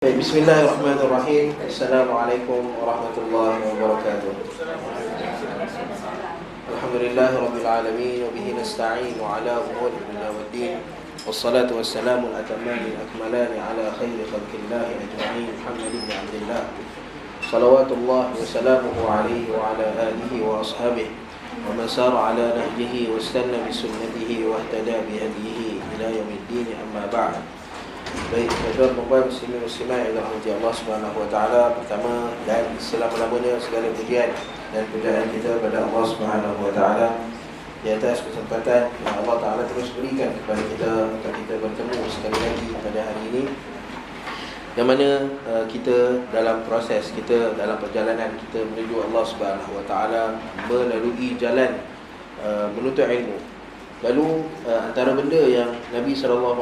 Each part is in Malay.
Bismillahirrahmanirrahim. Assalamualaikum warahmatullahi wabarakatuh. Alhamdulillahirabbil alamin wa bihi nasta'in ala umuri dunya waddin. Wassalatu wassalamu al-atamman al-akmalan ala khairi khalqillahi ajma'in Muhammad ibn Abdullah. Salawatullah wa salamuhu alaihi wa ala alihi wa ashabihi wa man sara ala nahjihi wa istanna bi sunnatihi wa ihtada bi hadihi ila yaumiddin, amma ba'd. Baik, tuan-tuan muslimin muslimat yang dirahmati Allah Subhanahu wa taala, pertama dan selama-lamanya segala pujian dan pujian kita kepada Allah Subhanahu wa taala di atas kesempatan yang Allah taala terus berikan kepada kita untuk kita bertemu sekali lagi pada hari ini, yang mana kita dalam proses kita, dalam perjalanan kita menuju Allah Subhanahu wa taala, melalui jalan menuntut ilmu. Lalu antara benda yang Nabi SAW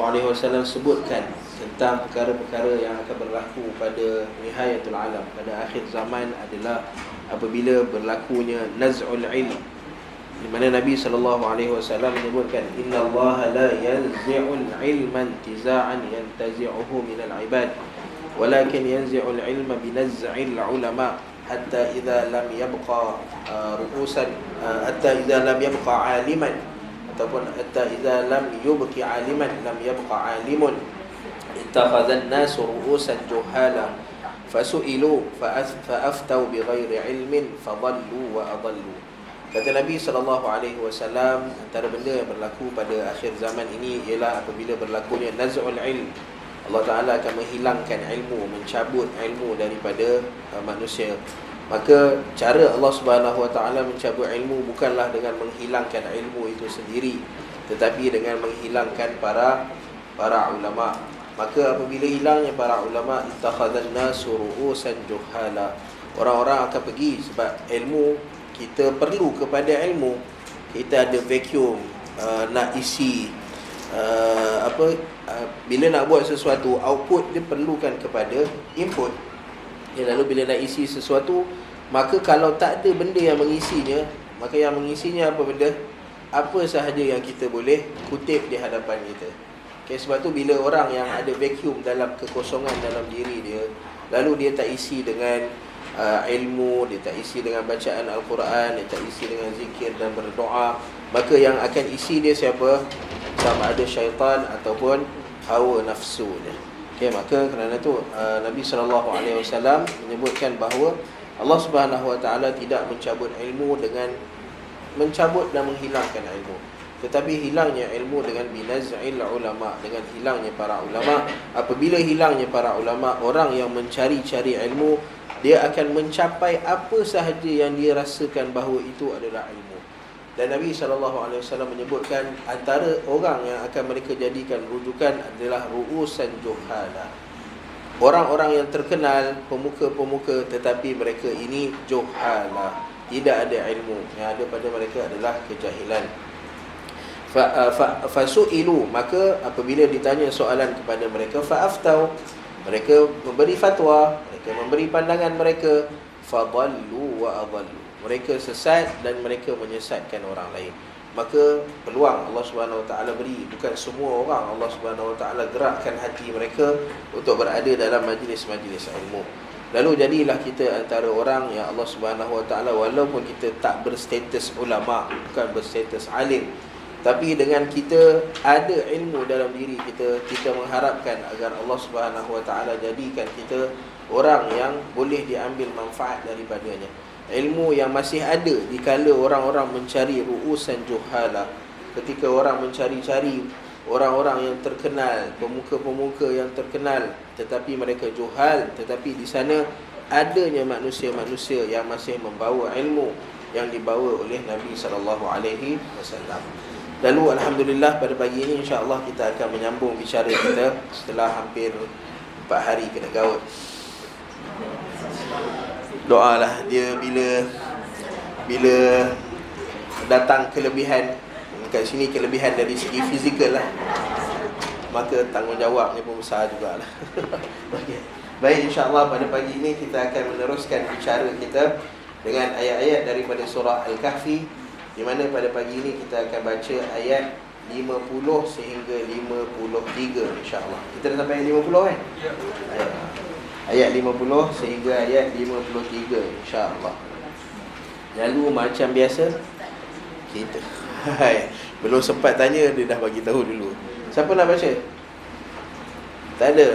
sebutkan tentang perkara-perkara yang akan berlaku pada nihayatul alam, pada akhir zaman, adalah apabila berlakunya naz'ul ilm, di mana Nabi SAW menyebutkan inna Allah la yanzi'ul ilman tiza'an yantazi'uhu minal ibad walakin yanzi'ul ilma binaz'il ulama hatta idza lam yabqa ru'usan hatta idza lam yabqa aliman ataupun hatta idza lam yubqi aliman lam yabqa alimun ittakhadhan nasu ru'usan juhala fasu'ilu fa'aftau bighairi ilmin fadallu wa adallu. Kata Nabi SAW, antara benda yang berlaku pada akhir zaman ini ialah apabila berlakunya naz'ul ilm, Allah Ta'ala akan menghilangkan ilmu, mencabut ilmu daripada manusia. Maka cara Allah Subhanahu wa taala mencabut ilmu bukanlah dengan menghilangkan ilmu itu sendiri, tetapi dengan menghilangkan para ulama. Maka apabila hilangnya para ulama, ittakhadhan nasu ru'usan juhala, orang-orang akan pergi sebab ilmu, kita perlu kepada ilmu. Kita ada vacuum, nak isi bila nak buat sesuatu, output dia perlukan kepada input. Lalu bila nak isi sesuatu, maka kalau tak ada benda yang mengisinya, maka yang mengisinya apa benda? Apa sahaja yang kita boleh kutip di hadapan kita. Sebab tu bila orang yang ada vacuum dalam kekosongan dalam diri dia, lalu dia tak isi dengan ilmu, dia tak isi dengan bacaan Al-Quran, dia tak isi dengan zikir dan berdoa, maka yang akan isi dia siapa? Sama ada syaitan ataupun hawa nafsu dia. Maka kerana itu Nabi SAW menyebutkan bahawa Allah Subhanahu wa taala tidak mencabut ilmu dengan mencabut dan menghilangkan ilmu, tetapi hilangnya ilmu dengan binaz'il ulama, dengan hilangnya para ulama. Apabila hilangnya para ulama, orang yang mencari-cari ilmu, dia akan mencapai apa sahaja yang dia rasakan bahawa itu adalah ilmu. Dan Nabi SAW menyebutkan antara orang yang akan mereka jadikan rujukan adalah ru'usan juhala, orang-orang yang terkenal, pemuka-pemuka, tetapi mereka ini juhala, tidak ada ilmu, yang ada pada mereka adalah kejahilan. Fasu'ilu, maka apabila ditanya soalan kepada mereka, fa'aftau, mereka memberi fatwa, mereka memberi pandangan mereka, fadallu wa adallu, mereka sesat dan mereka menyesatkan orang lain. Maka peluang Allah Subhanahu wa taala beri, bukan semua orang Allah Subhanahu wa taala gerakkan hati mereka untuk berada dalam majlis-majlis ilmu. Lalu jadilah kita antara orang yang Allah Subhanahu wa taala, walaupun kita tak berstatus ulama, bukan berstatus alim, tapi dengan kita ada ilmu dalam diri kita, kita mengharapkan agar Allah Subhanahu wa taala jadikan kita orang yang boleh diambil manfaat daripadanya. Ilmu yang masih ada dikala orang-orang mencari ru'usan juhala, ketika orang mencari-cari orang-orang yang terkenal, pemuka-pemuka yang terkenal, tetapi mereka juhal, tetapi di sana adanya manusia-manusia yang masih membawa ilmu yang dibawa oleh Nabi SAW. Lalu alhamdulillah pada pagi ini insya-Allah kita akan menyambung bicara kita setelah hampir 4 hari kena gaut. Doalah dia bila datang kelebihan kat sini, kelebihan dari segi fizikal lah, maka tanggungjawabnya pun besar jugalah. Okay. Baik, insya-Allah pada pagi ini kita akan meneruskan bicara kita dengan ayat-ayat daripada surah Al-Kahfi, di mana pada pagi ini kita akan baca ayat 50 sehingga 53 insya-Allah. Kita dah sampai ayat 50 kan? Ya. ayat 50 sehingga ayat 53 insya-Allah. Lalu macam biasa kita belum sempat tanya, dia dah bagi tahu dulu. Siapa nak baca? Tak ada.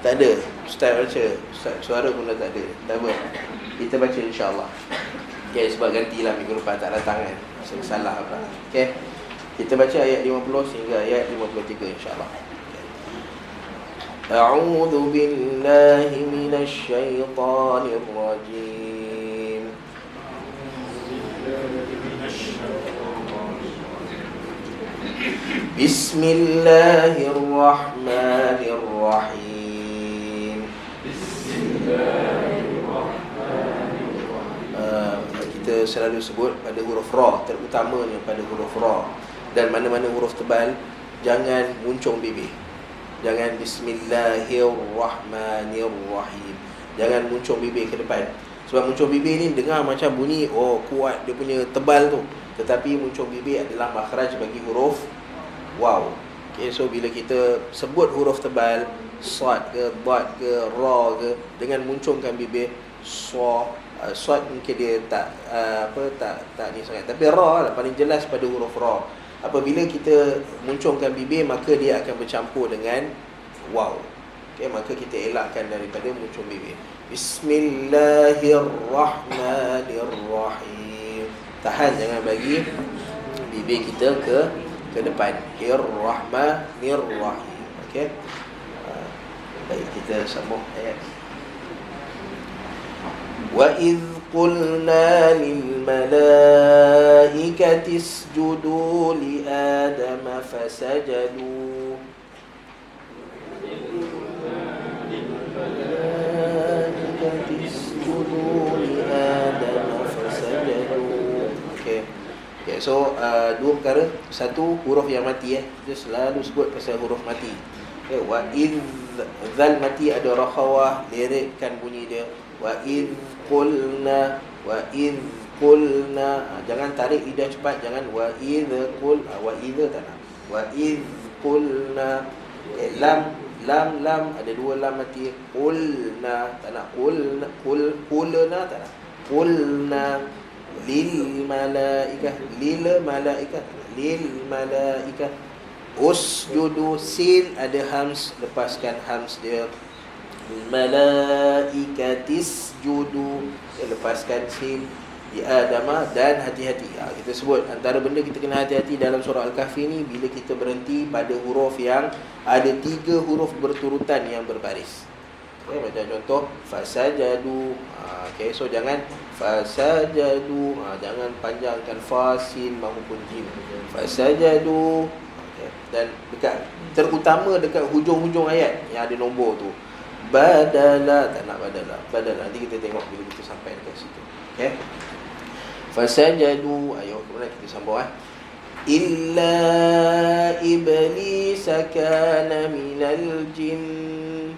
Tak ada. Ustaz baca. Ustaz suara pun dah tak ada. Tak apa. Kita baca insya-Allah. Okey, sebab gantilah minggu lepas tak datang kan. Salah apa. Okey. Kita baca ayat 50 sehingga ayat 53 insya-Allah. A'udzu billahi minasy syaithanir rajim. Bismillahirrahmanirrahim. Kita selalu sebut pada huruf ra, terutamanya pada huruf ra. Dan mana-mana huruf tebal, jangan muncung bibir. Jangan bismillahirrahmanirrahim. Jangan muncung bibir ke depan. Sebab muncung bibir ni dengar macam bunyi, oh kuat, dia punya tebal tu. Tetapi muncung bibir adalah makhraj bagi huruf waw. Okay, so bila kita sebut huruf tebal, sad ke, dad ke, ra ke, dengan muncungkan bibir, sad mungkin dia tak tak ni sangat, tapi ra lah paling jelas pada huruf ra. Apabila kita muncungkan bibir, maka dia akan bercampur dengan waw. Okay, maka kita elakkan daripada muncung bibir. Bismillahirrahmanirrahim. Tahan, jangan bagi bibir kita ke depan. Rahmanirrahim. Okey. Baik, kita sambung ayat. Wa idh qulna lil malaikati isjudu li adama fasajadu. Okay, so dua perkara. Satu, huruf yang mati. Kita selalu sebut pasal huruf mati. Okay, wa idh, zal mati ada rakhawah, lirik kan bunyi dia. Wa idh qulna, wa idh qulna. Jangan tarik lidah cepat, jangan wa idh qul, wa idh tak nak. Wa idh qulna. Okay, lam ada dua lam mati. Qulna tak nak. Qulna tak nak. Qulna lil malaikah, lil malaikah usjudu. Sin ada hams, lepaskan hams dia. Malaikatis judu, lepaskan sin. Di adama, dan hati-hati. Kita sebut antara benda kita kena hati-hati dalam surah Al-Kahfi ni, bila kita berhenti pada huruf yang ada 3 huruf berturutan yang berbaris. Okay, macam contoh fasajadu. Okay, so jangan fasajadu, jangan panjangkan fa, sin maupun jim. Fasajadu. Okay, dan terutama dekat hujung-hujung ayat yang ada nombor tu. Badala, tak nak badala. Nanti kita tengok bila kita sampai dekat situ. Okay. Fasajadu. Ayo, kemudian kita sambung. Illa iblis kana minal jin.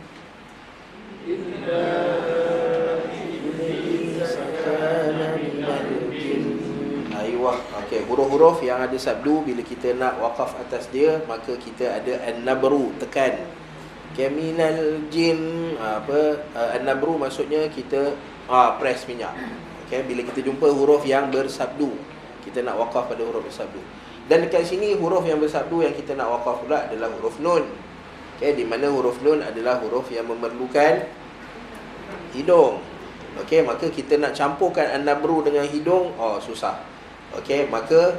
Aywa. Okey, huruf-huruf yang ada sabdu, bila kita nak waqaf atas dia, maka kita ada an-nabru, tekan. Minal jin. An-nabru maksudnya kita press minyak. Okey, bila kita jumpa huruf yang bersabdu, kita nak waqaf pada huruf bersabdu. Dan dekat sini huruf yang bersabdu yang kita nak waqaf pula adalah huruf nun. Okey, di mana huruf nun adalah huruf yang memerlukan hidung. Okey, maka kita nak campurkan an-nabru dengan hidung, susah. Okey, maka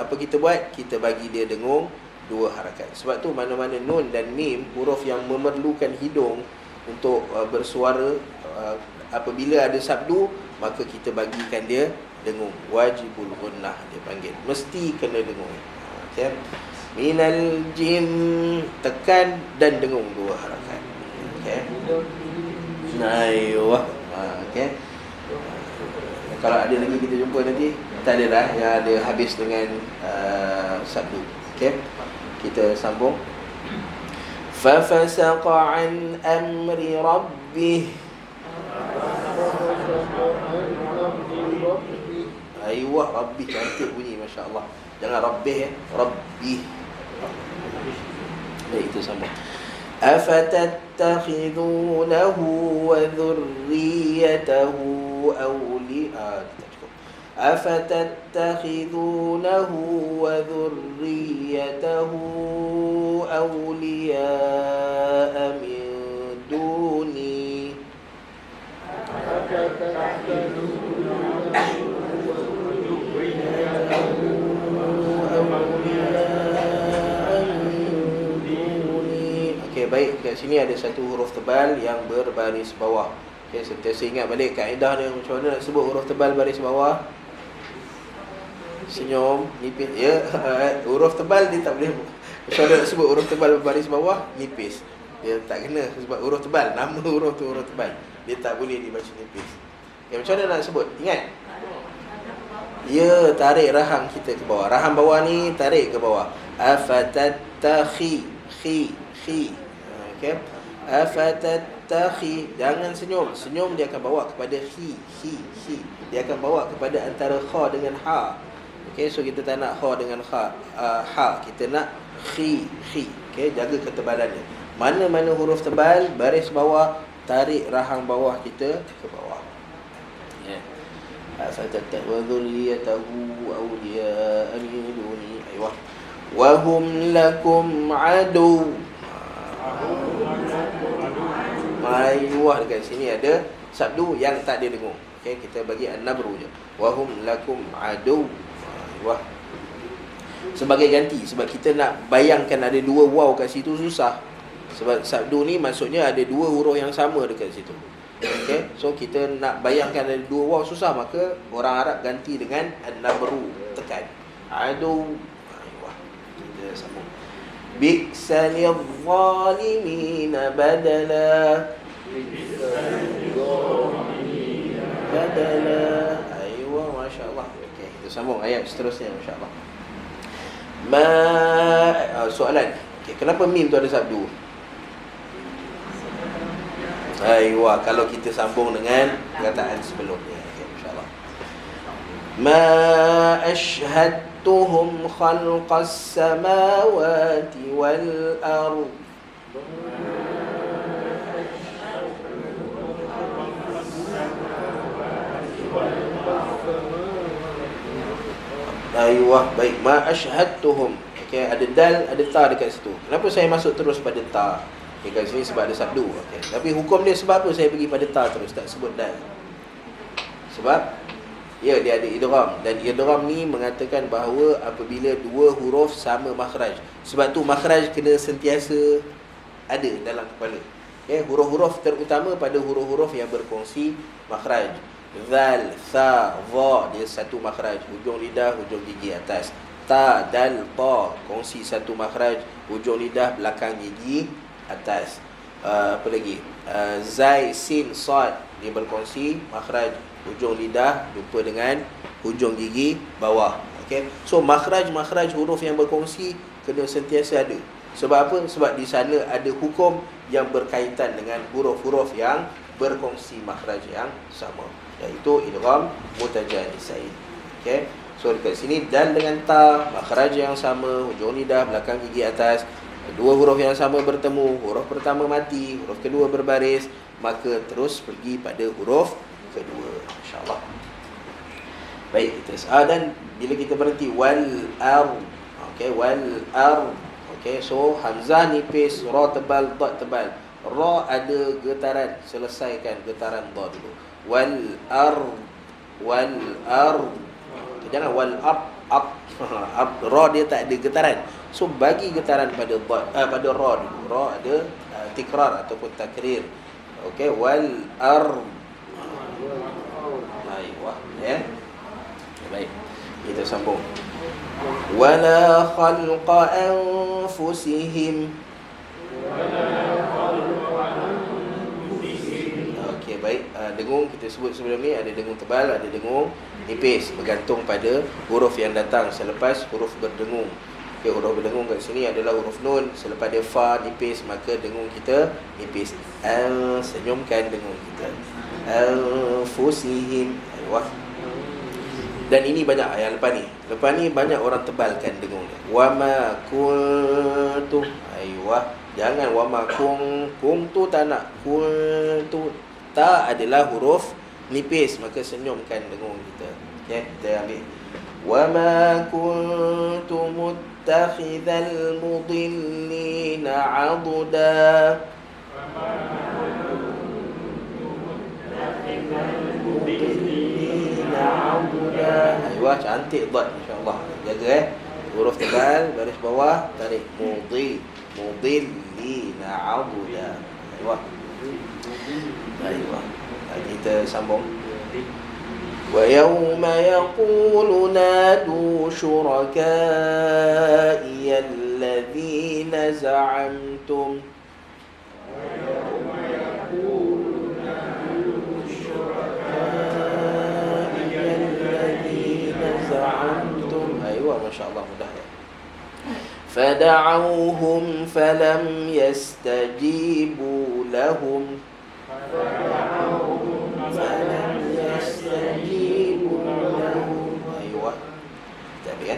apa kita buat? Kita bagi dia dengung 2 harakat. Sebab tu mana-mana nun dan mim, huruf yang memerlukan hidung untuk bersuara, apabila ada sabdu, maka kita bagikan dia dengung. Wajibul gunnah dia panggil, mesti kena dengung. Okey. Minal jin, tekan dan dengung 2 harakat. Okey. Aywa. Okey. Kalau ada lagi kita jumpa nanti. Tak ada dah yang ada habis dengan sabdu. Okey. Kita sambung. Fa fasaqa an amri rabbih. Aywa, rabbi cantik bunyi, masya-Allah. Jangan rabbih, rabbi. Baik, itu sambung. Afatattakhidunahu wa dhurriyyatahu awliya. Afatattakhidunahu wa dhurriyyatahu awliya min duni. Okey, baik. Kat sini ada satu huruf tebal yang berbaris bawah. Okey, sentiasa ingat balik kaedah dia. Macam mana nak sebut huruf tebal baris bawah? Senyum, nipis. Ya, huruf tebal dia tak boleh. Macam mana nak sebut huruf tebal baris bawah? Nipis. Dia tak kena sebab huruf tebal. Nama huruf tu huruf tebal. Dia tak boleh dibaca nipis. Okay, macam mana nak sebut? Ingat? Ya, tarik rahang kita ke bawah. Rahang bawah ni tarik ke bawah. Afatattakhi. Okey. Afatattakhi. Jangan senyum. Senyum dia akan bawa kepada hi. Dia akan bawa kepada antara kha dengan ha. Okey, so kita tak nak kha dengan ha. Kita nak khi. Okey, jaga ketebalannya. Mana-mana huruf tebal baris bawah, tarik rahang bawah kita ke bawah. Ya. Afatattak wa dhurriyyatahu awliya min duni. Aywa. Wa hum lakum adu. Aywa, dekat sini ada sabdu yang tak ada dengung. Okey, kita bagi an-nabru je. Wa hum lakum adu. Aywa. Sebagai ganti, sebab kita nak bayangkan ada dua waw kat situ susah. Sebab sabdu ni maksudnya ada dua huruf yang sama dekat situ. Okey, so kita nak bayangkan ada dua waw susah, maka orang Arab ganti dengan an-nabru, tekan. Adu. Aywa. Kita sambung. Bi'salil zalimina badala. Aywa, masya-Allah. Okey, kita sambung ayat seterusnya, masya-Allah. Soalan. Okey, kenapa mim tu ada sabdu? Aywa, kalau kita sambung dengan perkataan sebelumnya. Okay, insya-Allah. Ma ashhadtuhum khalqas samawati wal ard. Aywa, baik. Ma ashhadtuhum. Okey, ada dal, ada ta dekat situ. Kenapa saya masuk terus pada ta? Okay, kat sini sebab ada sabdu. Okay. Tapi hukum dia sebab apa saya pergi pada ta terus, tak sebut dal? Sebab ya, dia ada idgham. Dan idgham ni mengatakan bahawa apabila dua huruf sama makhraj. Sebab tu makhraj kena sentiasa ada dalam kepala. Okay, huruf-huruf terutama pada huruf-huruf yang berkongsi makhraj. Zal, tha, dha, dia satu makhraj. Hujung lidah, hujung gigi atas. Ta, dal, ta, kongsi satu makhraj. Hujung lidah, belakang gigi atas. Apa lagi? Zai, sin, sad, dia berkongsi makhraj hujung lidah jumpa dengan hujung gigi bawah. Okey. So makhraj huruf yang berkongsi kena sentiasa ada. Sebab apa? Sebab di sana ada hukum yang berkaitan dengan huruf-huruf yang berkongsi makhraj yang sama, iaitu idgham mutajanisain. Okey. So dekat sini dal dengan ta, makhraj yang sama, hujung lidah, belakang gigi atas. Dua huruf yang sama bertemu, huruf pertama mati, huruf kedua berbaris, maka terus pergi pada huruf kedua, insya-Allah. Baik, kita dan bila kita berhenti wal ar. Okey, wal ar. Okey, so hamzah nipis, ra tebal, dha tebal. Ra ada getaran, selesaikan getaran dha dulu. Wal ar. Jangan wal ab. Ra dia tak ada getaran. So bagi getaran pada pada ra dulu. Ra ada tikrar ataupun takrir. Okey, wal ar. Aywa, ya. Baik. Kita sambung. Wala khalqa anfusihim. Okey, baik. Dengung kita sebut sebelum ni ada dengung tebal, ada dengung nipis, bergantung pada huruf yang datang selepas huruf berdengung. Okey, huruf berdengung kat sini adalah huruf nun, selepas dia fa nipis, maka dengung kita nipis. Senyumkan dengung kita. Anfusihim. Aywa. Dan ini banyak yang lepas ni. Lepas ni banyak orang tebalkan dengung dia. Wa ma kuntu. Aywa. Jangan wama kuntu tak nak. Kuntu ta adalah huruf nipis, maka senyumkan dengung kita. Okey, kita ambil wama kuntu muttakhidhal mudillina aduda. Aywa, cantik dot, insya-Allah. Jaga huruf tebal, baris bawah, tarik mudillina aduda. Aywa. Kita sambung. Wa yawma yaqulu nadu syuraka'i alladhina za'amtum. Aywa, masya-Allah, mudah ya. Fada'awhum falam yastajibu lahum. فلم يستجيبوا له. أيوة تابعا.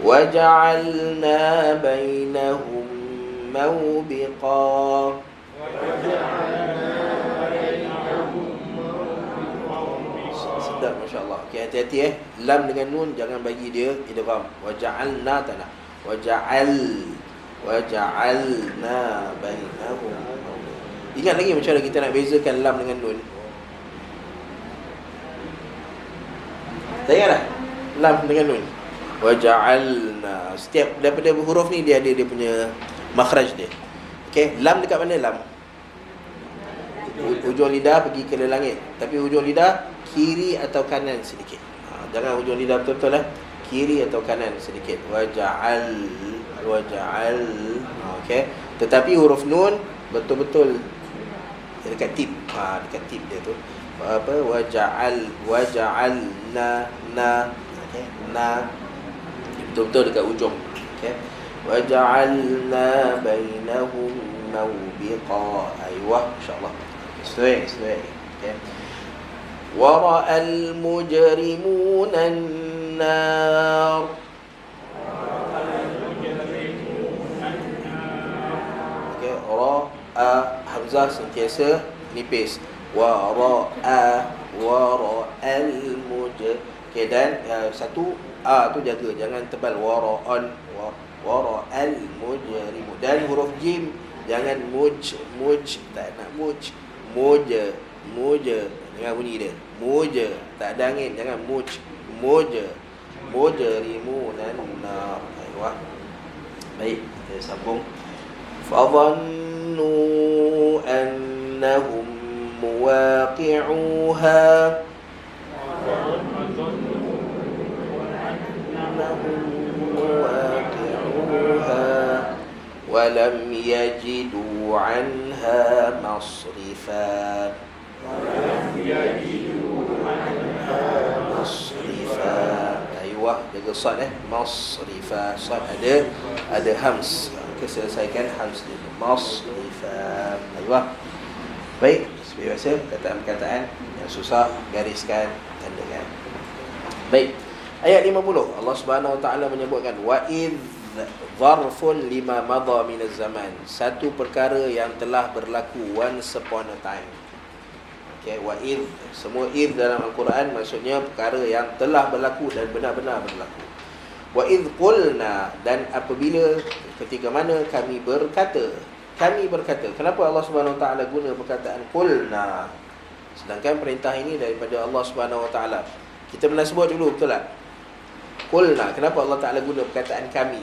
وجعلنا بينهم موبقا. Sedap, masya-Allah. Okey, hati-hati lam dengan nun jangan bagi dia idgham. Waja'alna tanah. Waja'alna bainahum. Ingat lagi macam mana kita nak bezakan lam dengan nun? Tak ingat dah? Lam dengan nun. Waja'alna. Setiap daripada huruf ni dia ada dia punya makhraj dia. Okey, lam dekat mana lam? Hujung lidah pergi ke langit. Tapi hujung lidah kiri atau kanan sedikit. Jangan hujung lidah betul-betul lah. Kiri atau kanan sedikit. Waja'al. Okey. Tetapi huruf nun betul-betul dekat tip. Dekat tip dia tu. Apa? Waja'alna okey, na betul-betul dekat ujung. Okey. Waja'alna bainahum mawbiqa. Aywa, insya-Allah. Sesuai. Okey. Wara'al mujrimuna an-nar. Okey, ra hamzah sentiasa nipis. Wara'al mujrim. Okey, dan satu a tu jaga, jangan tebal. Wara'al mujrim. Dan huruf jim jangan muj, tak nak muj. Jangan bunyi dia. Tak ada angin, jangan mujrimunan nar. Aywa. Baik, kita sambung. Fadhannu annahum muwaqi'uha. Walam yajidu anha masrifa. Aywa, jaga sad masrifa. Sad ada hams. Kita selesaikan hams dia. Masrifa. Aywa. Baik, seperti biasa perkataan-perkataan yang susah gariskan, tandakan. Baik. Ayat 50 Allah Subhanahu Wa Taala menyebutkan wa idz zarfun lima madha min az-zaman. Satu perkara yang telah berlaku, once upon a time. Okey, wa idz, semua idz dalam Al-Quran maksudnya perkara yang telah berlaku dan benar-benar berlaku. Wa idz qulna, dan apabila ketika mana kami berkata. Kenapa Allah Subhanahu Wa Taala guna perkataan qulna? Sedangkan perintah ini daripada Allah Subhanahu Wa Taala. Kita pernah sebut dulu, betul tak? Qulna, kenapa Allah Taala guna perkataan kami?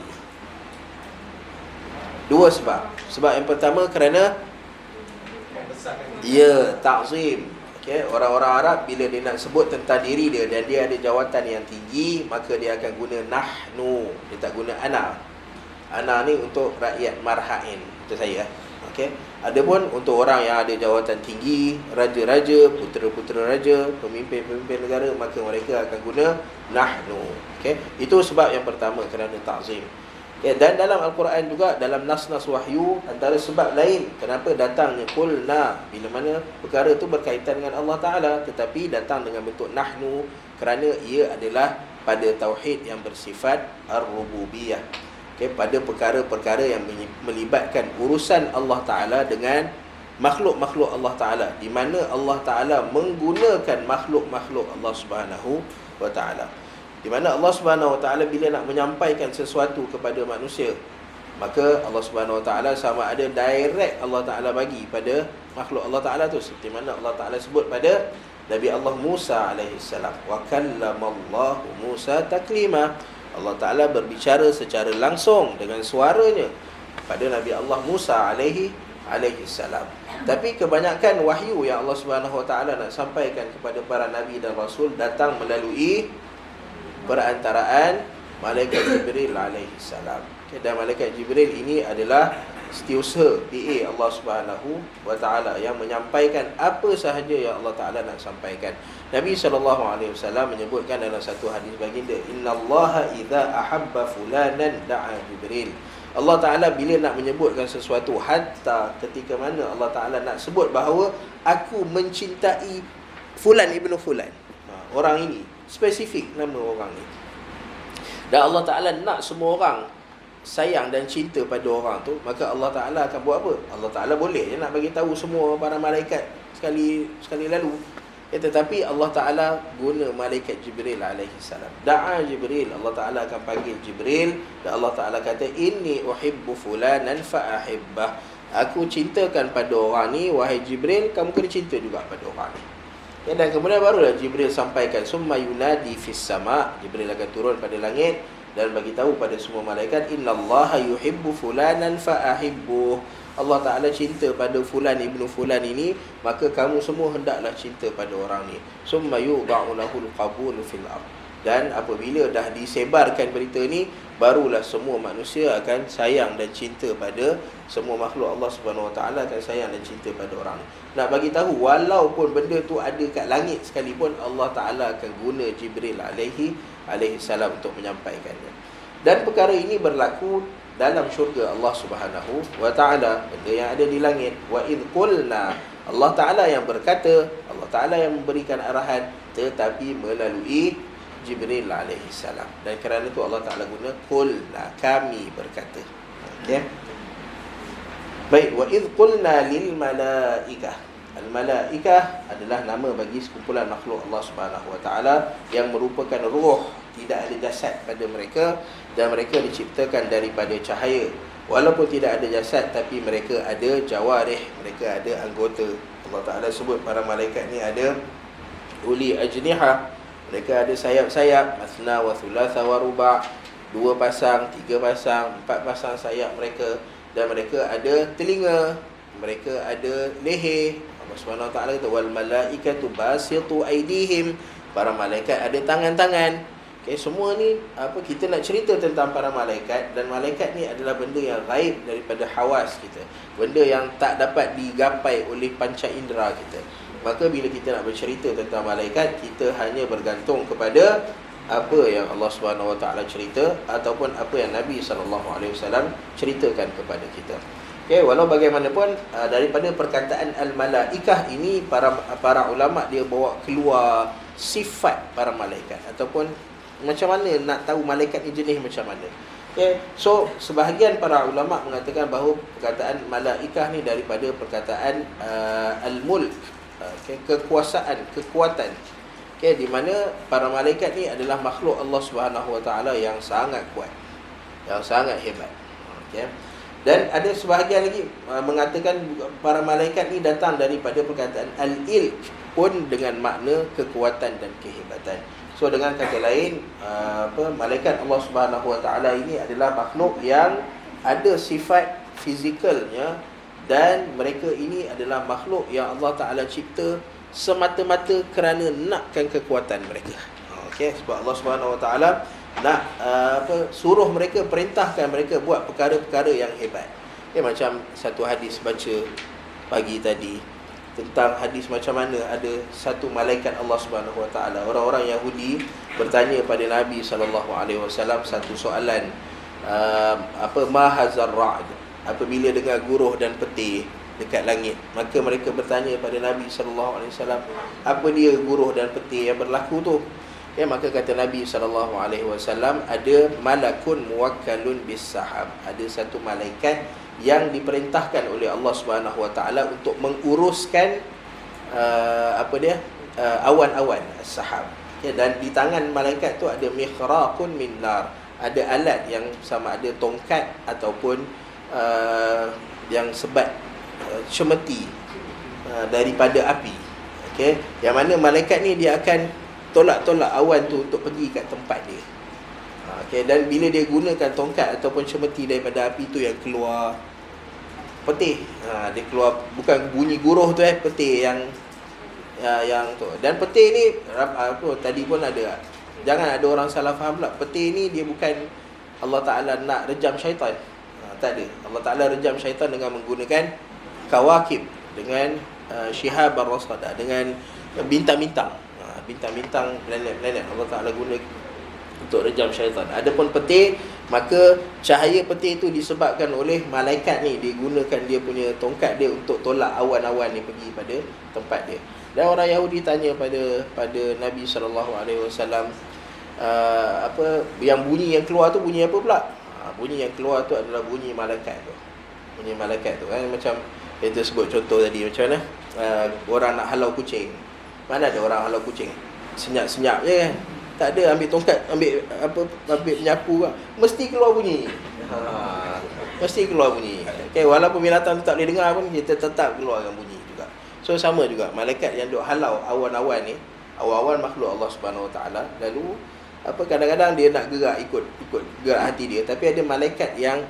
Dua sebab. Sebab yang pertama kerana ta'zim. Okey, orang-orang Arab bila dia nak sebut tentang diri dia dan dia ada jawatan yang tinggi, maka dia akan guna nahnu. Dia tak guna ana. Ana ni untuk rakyat marhain, macam saya. Okey. Adapun untuk orang yang ada jawatan tinggi, raja-raja, putera-putera raja, pemimpin-pemimpin negara, maka mereka akan guna nahnu. Okey. Itu sebab yang pertama, kerana ta'zim. Okay. Dan dalam Al-Quran juga, dalam nas-nas wahyu, antara sebab lain kenapa datangnya qulna, bila mana perkara itu berkaitan dengan Allah Ta'ala, tetapi datang dengan bentuk nahnu, kerana ia adalah pada tauhid yang bersifat ar-rububiyah. pada perkara-perkara yang melibatkan urusan Allah Ta'ala dengan makhluk-makhluk Allah Ta'ala, di mana Allah Ta'ala menggunakan makhluk-makhluk Allah Subhanahu wa Ta'ala. Di mana Allah Subhanahu wa Ta'ala bila nak menyampaikan sesuatu kepada manusia, maka Allah Subhanahu wa Ta'ala sama ada direct Allah Ta'ala bagi pada makhluk Allah Ta'ala tu, seperti mana Allah Ta'ala sebut pada Nabi Allah Musa alaihissalam, wa kallamallahu Musa taklima. Allah Ta'ala berbicara secara langsung dengan suaranya pada Nabi Allah Musa alaihissalam. Tapi kebanyakan wahyu yang Allah Subhanahu wa Ta'ala nak sampaikan kepada para nabi dan rasul datang melalui perantaraan malaikat Jibril alaihissalam. Dan malaikat Jibril ini adalah setiausaha PA Allah Subhanahu wa Ta'ala yang menyampaikan apa sahaja yang Allah Ta'ala nak sampaikan. Nabi SAW menyebutkan dalam satu hadis baginda, innallaha idza ahabba fulanan da'a Jibril. Allah Ta'ala bila nak menyebutkan sesuatu, hatta ketika mana Allah Ta'ala nak sebut bahawa aku mencintai fulan ibnu fulan, orang ini, spesifik nama orang ini, dan Allah Ta'ala nak semua orang sayang dan cinta pada orang tu, maka Allah Ta'ala akan buat apa? Allah Ta'ala boleh je nak bagi tahu semua para malaikat sekali lalu. Tetapi Allah Ta'ala guna malaikat Jibril alaihissalam. Da'a Jibril, Allah Ta'ala akan panggil Jibril, dan Allah Ta'ala kata, inni uhibbu fulanan fa'ahibbah. Aku cintakan pada orang ni, wahai Jibril, kamu kena cinta juga pada orang ni. Dan kemudian barulah Jibril sampaikan, summa yunadi fis sama', Jibril akan turun pada langit dan bagi tahu pada semua malaikat, innallaha yuhibbu fulanan fa'ahibbuh. Allah Ta'ala cinta pada fulan ibnu fulan ini, maka kamu semua hendaklah cinta pada orang ni. Summa yudha'u lahul qabul fil ard. Dan apabila dah disebarkan berita ni, barulah semua manusia akan sayang dan cinta pada semua makhluk Allah Subhanahu Wa Ta'ala, akan sayang dan cinta pada orang ni. Nak bagi tahu, walaupun benda tu ada kat langit sekalipun, Allah Ta'ala akan guna Jibril alaihissalam untuk menyampaikannya. Dan perkara ini berlaku dalam syurga Allah Subhanahu wa Ta'ala, benda yang ada di langit. Wa idh qulna, Allah Ta'ala yang berkata, Allah Ta'ala yang memberikan arahan, tetapi melalui Jibril alaihissalam. Dan kerana itu Allah Ta'ala guna qulna, kami berkata. Okey. Baik, wa idh qulna lil malaikah. Al malaikah adalah nama bagi sekumpulan makhluk Allah Subhanahu wa Ta'ala yang merupakan ruh, tidak ada jasad pada mereka, dan mereka diciptakan daripada cahaya. Walaupun tidak ada jasad, tapi mereka ada jawarih, mereka ada anggota. Allah Ta'ala sebut para malaikat ni ada uli ajniha, mereka ada sayap-sayap, masna wa thulatha wa ruba', 2 pasang, 3 pasang, 4 pasang sayap mereka. Dan mereka ada telinga, mereka ada leher. Allah Subhanahu Wa Ta'ala kata, wal malaikatu basitu aydihim, para malaikat ada tangan-tangan. Okay, semua ni kita nak cerita tentang para malaikat, dan malaikat ni adalah benda yang gaib daripada hawas kita, benda yang tak dapat digapai oleh panca indera kita. Maka bila kita nak bercerita tentang malaikat, kita hanya bergantung kepada apa yang Allah Subhanahu Wa Ta'ala cerita, ataupun apa yang Nabi SAW ceritakan kepada kita. Okay, walau bagaimanapun daripada perkataan al-malaikah ini, para ulama dia bawa keluar sifat para malaikat, ataupun macam mana nak tahu malaikat ni jenis macam mana. Okay. So sebahagian para ulama mengatakan bahawa perkataan malaikah ni daripada perkataan al-mulk, kekuasaan, kekuatan. Okay, di mana para malaikat ni adalah makhluk Allah Subhanahu Wa Ta'ala yang sangat kuat, yang sangat hebat. Okay. Dan ada sebahagian lagi mengatakan para malaikat ni datang daripada perkataan al-ilk, pun dengan makna kekuatan dan kehebatan. So dengan kata lain, malaikat Allah Subhanahu Wa Ta'ala ini adalah makhluk yang ada sifat fizikalnya, dan mereka ini adalah makhluk yang Allah Ta'ala cipta semata-mata kerana nakkan kekuatan mereka. Okey, sebab Allah Subhanahu Wa Ta'ala nak suruh mereka, perintahkan mereka buat perkara-perkara yang hebat. Macam satu hadis baca pagi tadi, tentang hadis macam mana ada satu malaikat Allah Subhanahu Wa Ta'ala. Orang-orang Yahudi bertanya pada Nabi SAW satu soalan, ma hazar ra'd, apabila dengar guruh dan petir dekat langit. Maka mereka bertanya pada Nabi SAW, apa dia guruh dan petir yang berlaku tu? Ya, maka kata Nabi SAW, ada malakun muwakkalun bis sahab, ada satu malaikat yang diperintahkan oleh Allah Subhanahu Wa Taala untuk menguruskan awan-awan sahab. Ya, dan di tangan malaikat tu ada mikhraqun min nar, ada alat yang sama ada tongkat ataupun yang sebat cemeti daripada api. Okey, yang mana malaikat ni dia akan tolak-tolak awan tu untuk pergi kat tempat dia. Okey, dan bila dia gunakan tongkat ataupun cemeti daripada api tu yang keluar petih, dia keluar bukan bunyi guruh tu, petih yang tu. Dan petih ni tadi pun ada, jangan ada orang salah faham pula. Petih ni dia bukan Allah Ta'ala nak rejam syaitan. Tak ada. Allah Ta'ala rejam syaitan dengan menggunakan kawakib, dengan syihab ar-rasada, dengan bintang-bintang. Bintang-bintang, planet-planet Allah Ta'ala guna untuk rejam syaitan. Adapun petih, maka cahaya petih itu disebabkan oleh malaikat ni, dia gunakan dia punya tongkat dia untuk tolak awan-awan ni pergi pada tempat dia. Dan orang Yahudi tanya pada Nabi SAW, yang bunyi yang keluar tu bunyi apa pula? Bunyi yang keluar tu adalah bunyi malaikat tu. Bunyi malaikat tu kan, macam kita sebut contoh tadi, macam mana orang nak halau kucing. Mana ada orang halau kucing? Senyap-senyap je kan. Tak ada, ambil tongkat, ambil penyapu kan, mesti keluar bunyi. Mesti keluar bunyi. Okay, walaupun binatang tu tak boleh dengar pun, kita tetap keluarkan bunyi juga. So sama juga malaikat yang duk halau awan-awan ni, awan-awan makhluk Allah Subhanahu Wa Taala. Lalu kadang-kadang dia nak gerak ikut gerak hati dia, tapi ada malaikat yang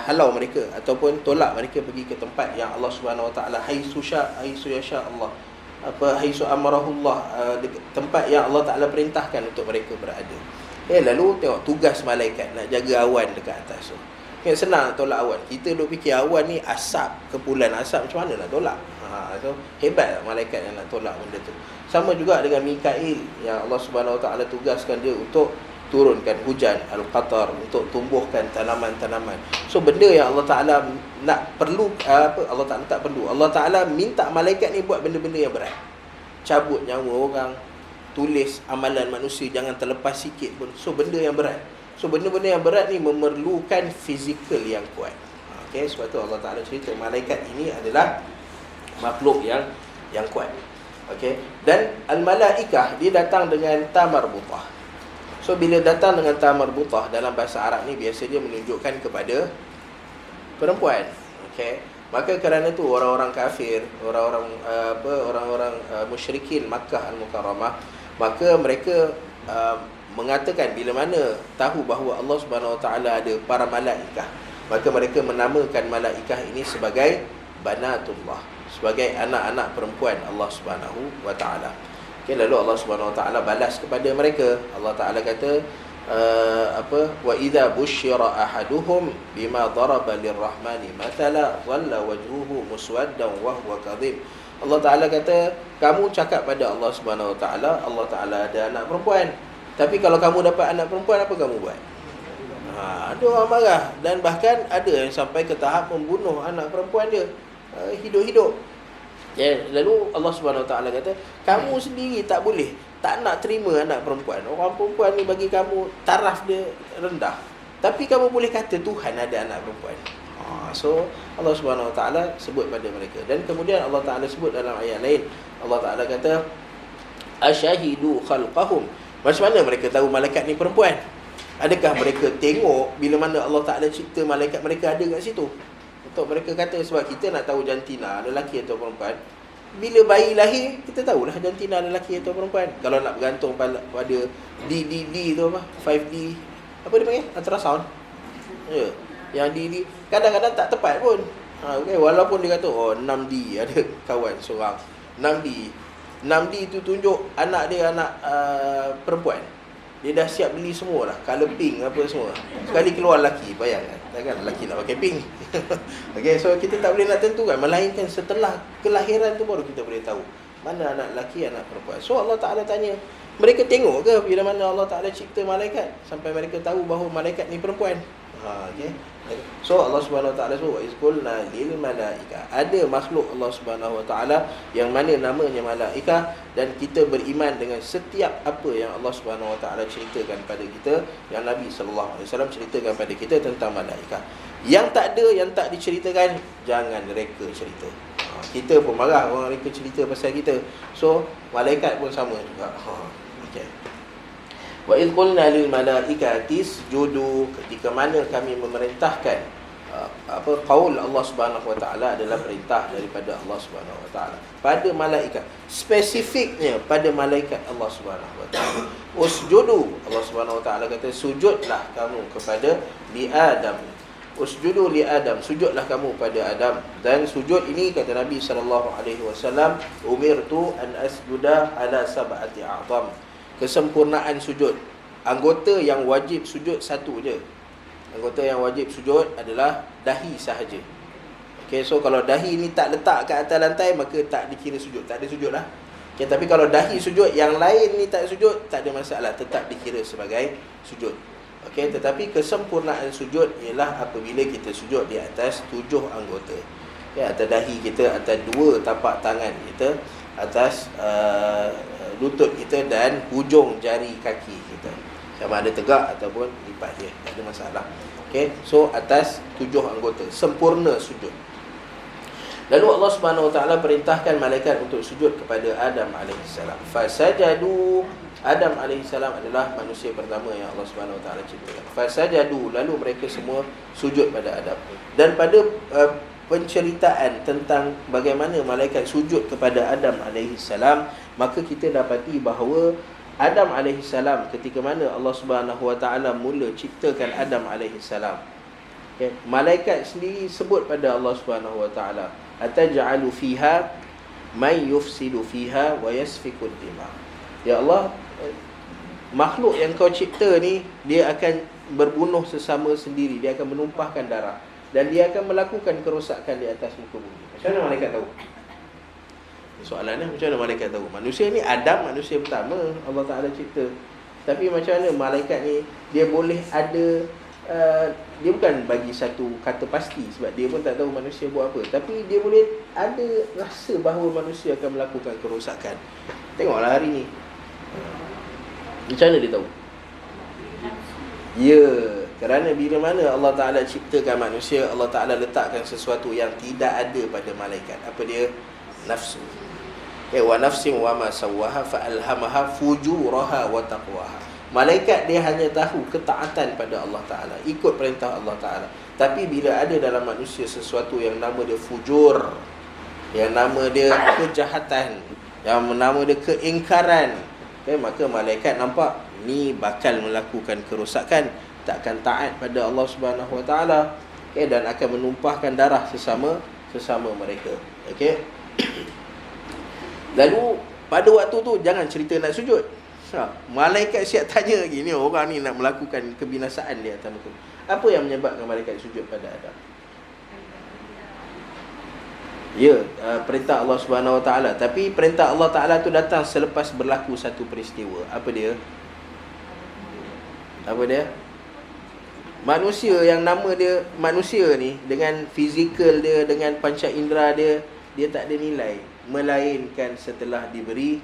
halau mereka ataupun tolak mereka pergi ke tempat yang Allah Subhanahu Wa Taala haitsu yasha Allah, haitsu amarahullah, tempat yang Allah Ta'ala perintahkan untuk mereka berada. Lalu tengok tugas malaikat nak jaga awan dekat atas tu. Senang nak tolak awan. Kita duk fikir awan ni asap, kepulan asap, macam mana nak tolak? So hebat malaikat yang nak tolak benda tu. Sama juga dengan Mikail, yang Allah Subhanahu Wa Ta'ala tugaskan dia untuk turunkan hujan al-qatar, untuk tumbuhkan tanaman-tanaman. So benda yang Allah Ta'ala nak perlu, Allah Ta'ala tak perlu, Allah Ta'ala minta malaikat ni buat benda-benda yang berat. Cabut nyawa orang, tulis amalan manusia jangan terlepas sikit pun. So benda yang berat. So benda-benda yang berat ni memerlukan fizikal yang kuat. Okay, sebab tu Allah Ta'ala cerita malaikat ini adalah makhluk yang kuat. Okay, dan al-malaikah dia datang dengan ta marbutah. So bila datang dengan ta marbutah dalam bahasa Arab ni, biasa dia menunjukkan kepada perempuan. Okey, maka kerana tu orang-orang kafir, orang-orang musyrikin Makkah Al-Mukarramah, maka mereka mengatakan bila mana tahu bahawa Allah Subhanahu Wa Taala ada para malaikah, maka mereka menamakan malaikah ini sebagai banatullah, sebagai anak-anak perempuan Allah Subhanahu Wa Taala. Okay, lalu Allah Subhanahu Wa Taala balas kepada mereka. Allah Taala kata wa idza busyira ahaduhum bima daraba lirrahmani mathala dhalla wajhuhu muswaddan wa huwa kadhib. Allah Taala kata, kamu cakap pada Allah Subhanahu Wa Taala, Allah Taala ada anak perempuan. Tapi kalau kamu dapat anak perempuan, apa kamu buat? Ada orang marah, dan bahkan ada yang sampai ke tahap membunuh anak perempuan dia hidup-hidup. Lalu Allah Subhanahu Wa Taala kata, kamu sendiri tak boleh, tak nak terima anak perempuan. Orang perempuan ni bagi kamu taraf dia rendah, tapi kamu boleh kata Tuhan ada anak perempuan. So Allah Subhanahu Wa Taala sebut pada mereka. Dan kemudian Allah Taala sebut dalam ayat lain, Allah Taala kata asyahidu khalqahum. Macam mana mereka tahu malaikat ni perempuan? Adakah mereka tengok bila mana Allah Taala cipta malaikat mereka ada kat situ? Untuk mereka kata, sebab kita nak tahu jantina lelaki atau perempuan, bila bayi lahir kita tahulah jantina lelaki atau perempuan. Kalau nak bergantung pada DDD tu apa, 5D apa dia panggil, ultrasound, yang DD kadang-kadang tak tepat pun. Okay, walaupun dia kata 6D, ada kawan seorang 6D tu tunjuk anak dia anak perempuan. Dia dah siap beli semua lah, colour pink apa semua. Sekali keluar lelaki, bayangkan, takkan lelaki nak pakai pink. Okay, so kita tak boleh nak tentukan, melainkan setelah kelahiran tu baru kita boleh tahu mana anak lelaki, anak perempuan. So Allah Ta'ala tanya, mereka tengok ke bila mana Allah Ta'ala cipta malaikat sampai mereka tahu bahawa malaikat ni perempuan? Okay. So Allah Subhanahu Wa Taala sebut wa izqulna lil malaika. Ada makhluk Allah Subhanahu Wa Taala yang mana namanya malaika, dan kita beriman dengan setiap apa yang Allah Subhanahu Wa Taala ceritakan pada kita, yang Nabi sallallahu alaihi wasallam ceritakan pada kita tentang malaika. Yang tak ada, yang tak diceritakan, jangan reka cerita. Kita pun marah orang reka cerita pasal kita. So malaikat pun sama juga. Okey. Wa idh qulna lil malaikati isjudu, ketika mana kami memerintahkan qaul Allah Subhanahu Wa Taala adalah perintah daripada Allah Subhanahu Wa Taala pada malaikat, spesifiknya pada malaikat Allah Subhanahu Wa Taala. Usjudu, Allah Subhanahu Wa Taala kata sujudlah kamu kepada li Adam. Usjudu li Adam, sujudlah kamu pada Adam. Dan sujud ini kata Nabi sallallahu alaihi wasallam, umirtu an asjuda ala sab'ati a'dham. Kesempurnaan sujud, anggota yang wajib sujud satu je. Anggota yang wajib sujud adalah dahi sahaja. Okay, so kalau dahi ni tak letak kat atas lantai, maka tak dikira sujud, tak ada sujud lah. Okay, tapi kalau dahi sujud, yang lain ni tak sujud, tak ada masalah, tetap dikira sebagai sujud. Okay, tetapi kesempurnaan sujud ialah apabila kita sujud di atas 7 anggota. Okay, atas dahi kita, atas 2 tapak tangan kita, atas lutut kita dan hujung jari kaki kita. Sama ada tegak ataupun lipat dia, tak ada masalah. Okey, so atas 7 anggota, sempurna sujud. Lalu Allah Subhanahu Wa Taala perintahkan malaikat untuk sujud kepada Adam alaihissalam. Fasajadu, Adam alaihissalam adalah manusia pertama yang Allah Subhanahu Wa Taala ciptakan. Fasajadu, lalu mereka semua sujud pada Adam. Dan pada penceritaan tentang bagaimana malaikat sujud kepada Adam alaihissalam, maka kita dapati bahawa Adam alaihissalam, ketika mana Allah Subhanahu Wa Taala mula ciptakan Adam alaihissalam, okay, malaikat sendiri sebut pada Allah Subhanahu Wa Taala, ataj'alu fiha may yufsidu fiha wa yasfiku dima. Ya Allah, makhluk yang kau cipta ni, dia akan berbunuh sesama sendiri, dia akan menumpahkan darah, dan dia akan melakukan kerosakan di atas muka bumi. Macam mana malaikat tahu? Soalannya, macam mana malaikat tahu? Manusia ni Adam, manusia pertama Allah Ta'ala cipta. Tapi macam mana malaikat ni, dia boleh ada dia bukan bagi satu kata pasti, sebab dia pun tak tahu manusia buat apa, tapi dia boleh ada rasa bahawa manusia akan melakukan kerosakan. Tengoklah hari ni, macam mana dia tahu? Ya, kerana bila mana Allah Ta'ala ciptakan manusia, Allah Ta'ala letakkan sesuatu yang tidak ada pada malaikat. Apa dia? Nafsu. Wa nafsin wa ma sawwaha fa alhamaha fujuraha wa taqwaha. Malaikat dia hanya tahu ketaatan pada Allah Ta'ala, ikut perintah Allah Ta'ala. Tapi bila ada dalam manusia sesuatu yang nama dia fujur, yang nama dia kejahatan, yang nama dia keingkaran, maka malaikat nampak ni bakal melakukan kerosakan, takkan taat pada Allah Subhanahu Wa Taala, dan akan menumpahkan darah sesama mereka. Okey. Lalu pada waktu tu jangan cerita nak sujud. Malaikat siap tanya lagi, ni orang ni nak melakukan kebinasaan di atas muka. Apa yang menyebabkan malaikat sujud pada Adam? Ya, perintah Allah Subhanahu Wa Taala. Tapi perintah Allah Taala tu datang selepas berlaku satu peristiwa. Apa dia? Manusia yang nama dia manusia ni, dengan fizikal dia, dengan panca indera dia, dia tak ada nilai melainkan setelah diberi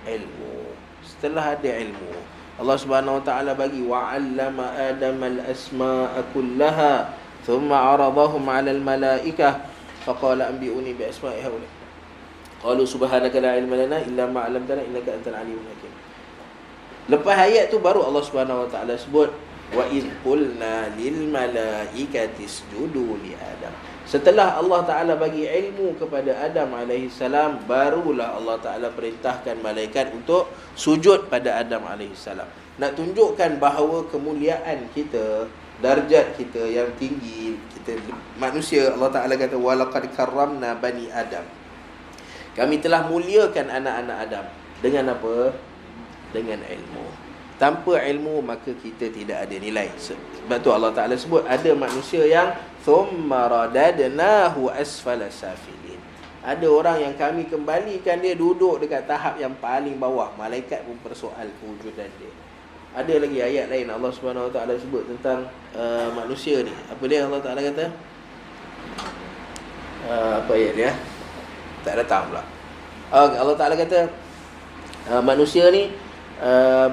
ilmu. Setelah ada ilmu, Allah Subhanahu Wa Taala bagi wa'allama Adam al-asma'a kullaha thumma 'aradahum 'ala al-malaikah faqala anbi'uni bi asma'i haula qalu subhanaka la ilma lana illa ma 'allamtana innaka antal 'alimul hakim. Lepas ayat tu baru Allah Subhanahu Wa Taala sebut wa idh qulna lil malaikati isjudu li Adam. Setelah Allah Ta'ala bagi ilmu kepada Adam alaihissalam, barulah Allah Ta'ala perintahkan malaikat untuk sujud pada Adam alaihissalam. Nak tunjukkan bahawa kemuliaan kita, darjat kita yang tinggi, kita manusia, Allah Ta'ala kata walaqad karramna bani Adam. Kami telah muliakan anak-anak Adam. Dengan apa? Dengan ilmu. Tanpa ilmu maka kita tidak ada nilai. Sebab tu Allah Ta'ala sebut ada manusia yang thumma radadnahu asfala safilin. Ada orang yang kami kembalikan dia duduk dekat tahap yang paling bawah. Malaikat pun persoal kewujudan dia. Ada lagi ayat lain Allah Subhanahu Wa Taala sebut tentang manusia ni. Apa dia Allah Taala kata? Apa ayat dia? Tak datang pula. Allah Taala kata manusia ni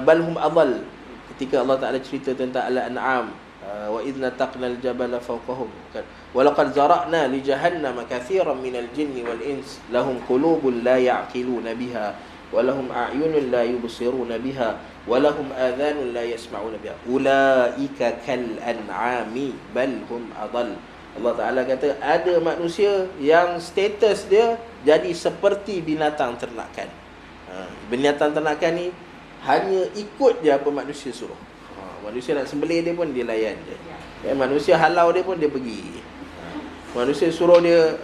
balhum adall. Ketika Allah Taala cerita tentang al-an'am, wa idna taqnal jabala fawqahum, kan, walaqad zara'na li jahannama katsiran minal jinni wal ins lahum qulubun la ya'qiluna biha wa lahum a'yunun la yubsiruna biha wa lahum adhanun la yasma'una biha ulaika kal an'ami bal hum adall. Allah Ta'ala kata ada manusia yang status dia jadi seperti binatang ternakan. Binatang ternakan ni hanya ikut je apa manusia suruh. Manusia nak sembelih dia pun dia layan je. Manusia halau dia pun dia pergi. Manusia suruh dia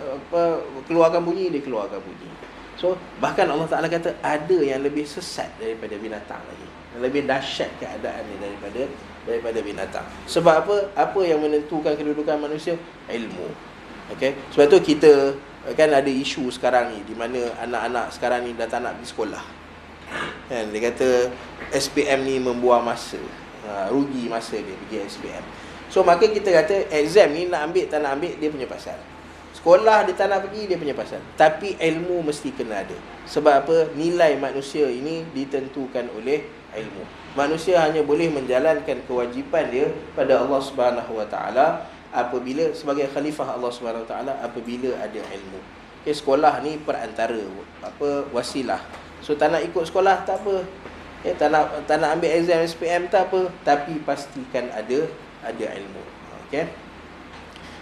keluarkan bunyi, dia keluarkan bunyi. So bahkan Allah Ta'ala kata ada yang lebih sesat daripada binatang lagi, yang lebih dahsyat keadaan ni daripada binatang. Sebab apa? Apa yang menentukan kedudukan manusia? Ilmu. Okay? Sebab tu kita kan ada isu sekarang ni, di mana anak-anak sekarang ni dah tak nak pergi sekolah. Kan? Dia kata SPM ni membuang masa, rugi masa dia pergi SPM. So maka kita kata exam ni nak ambil tak nak ambil dia punya pasal. Sekolah dia tak nak pergi dia punya pasal. Tapi ilmu mesti kena ada. Sebab apa? Nilai manusia ini ditentukan oleh ilmu. Manusia hanya boleh menjalankan kewajipan dia pada Allah Subhanahu Wa Taala apabila sebagai khalifah Allah Subhanahu Wa Taala apabila ada ilmu. Okay, sekolah ni perantara wasilah. So tak nak ikut sekolah tak apa. Tak nak ambil exam SPM tak apa, tapi pastikan ada ilmu. Okey.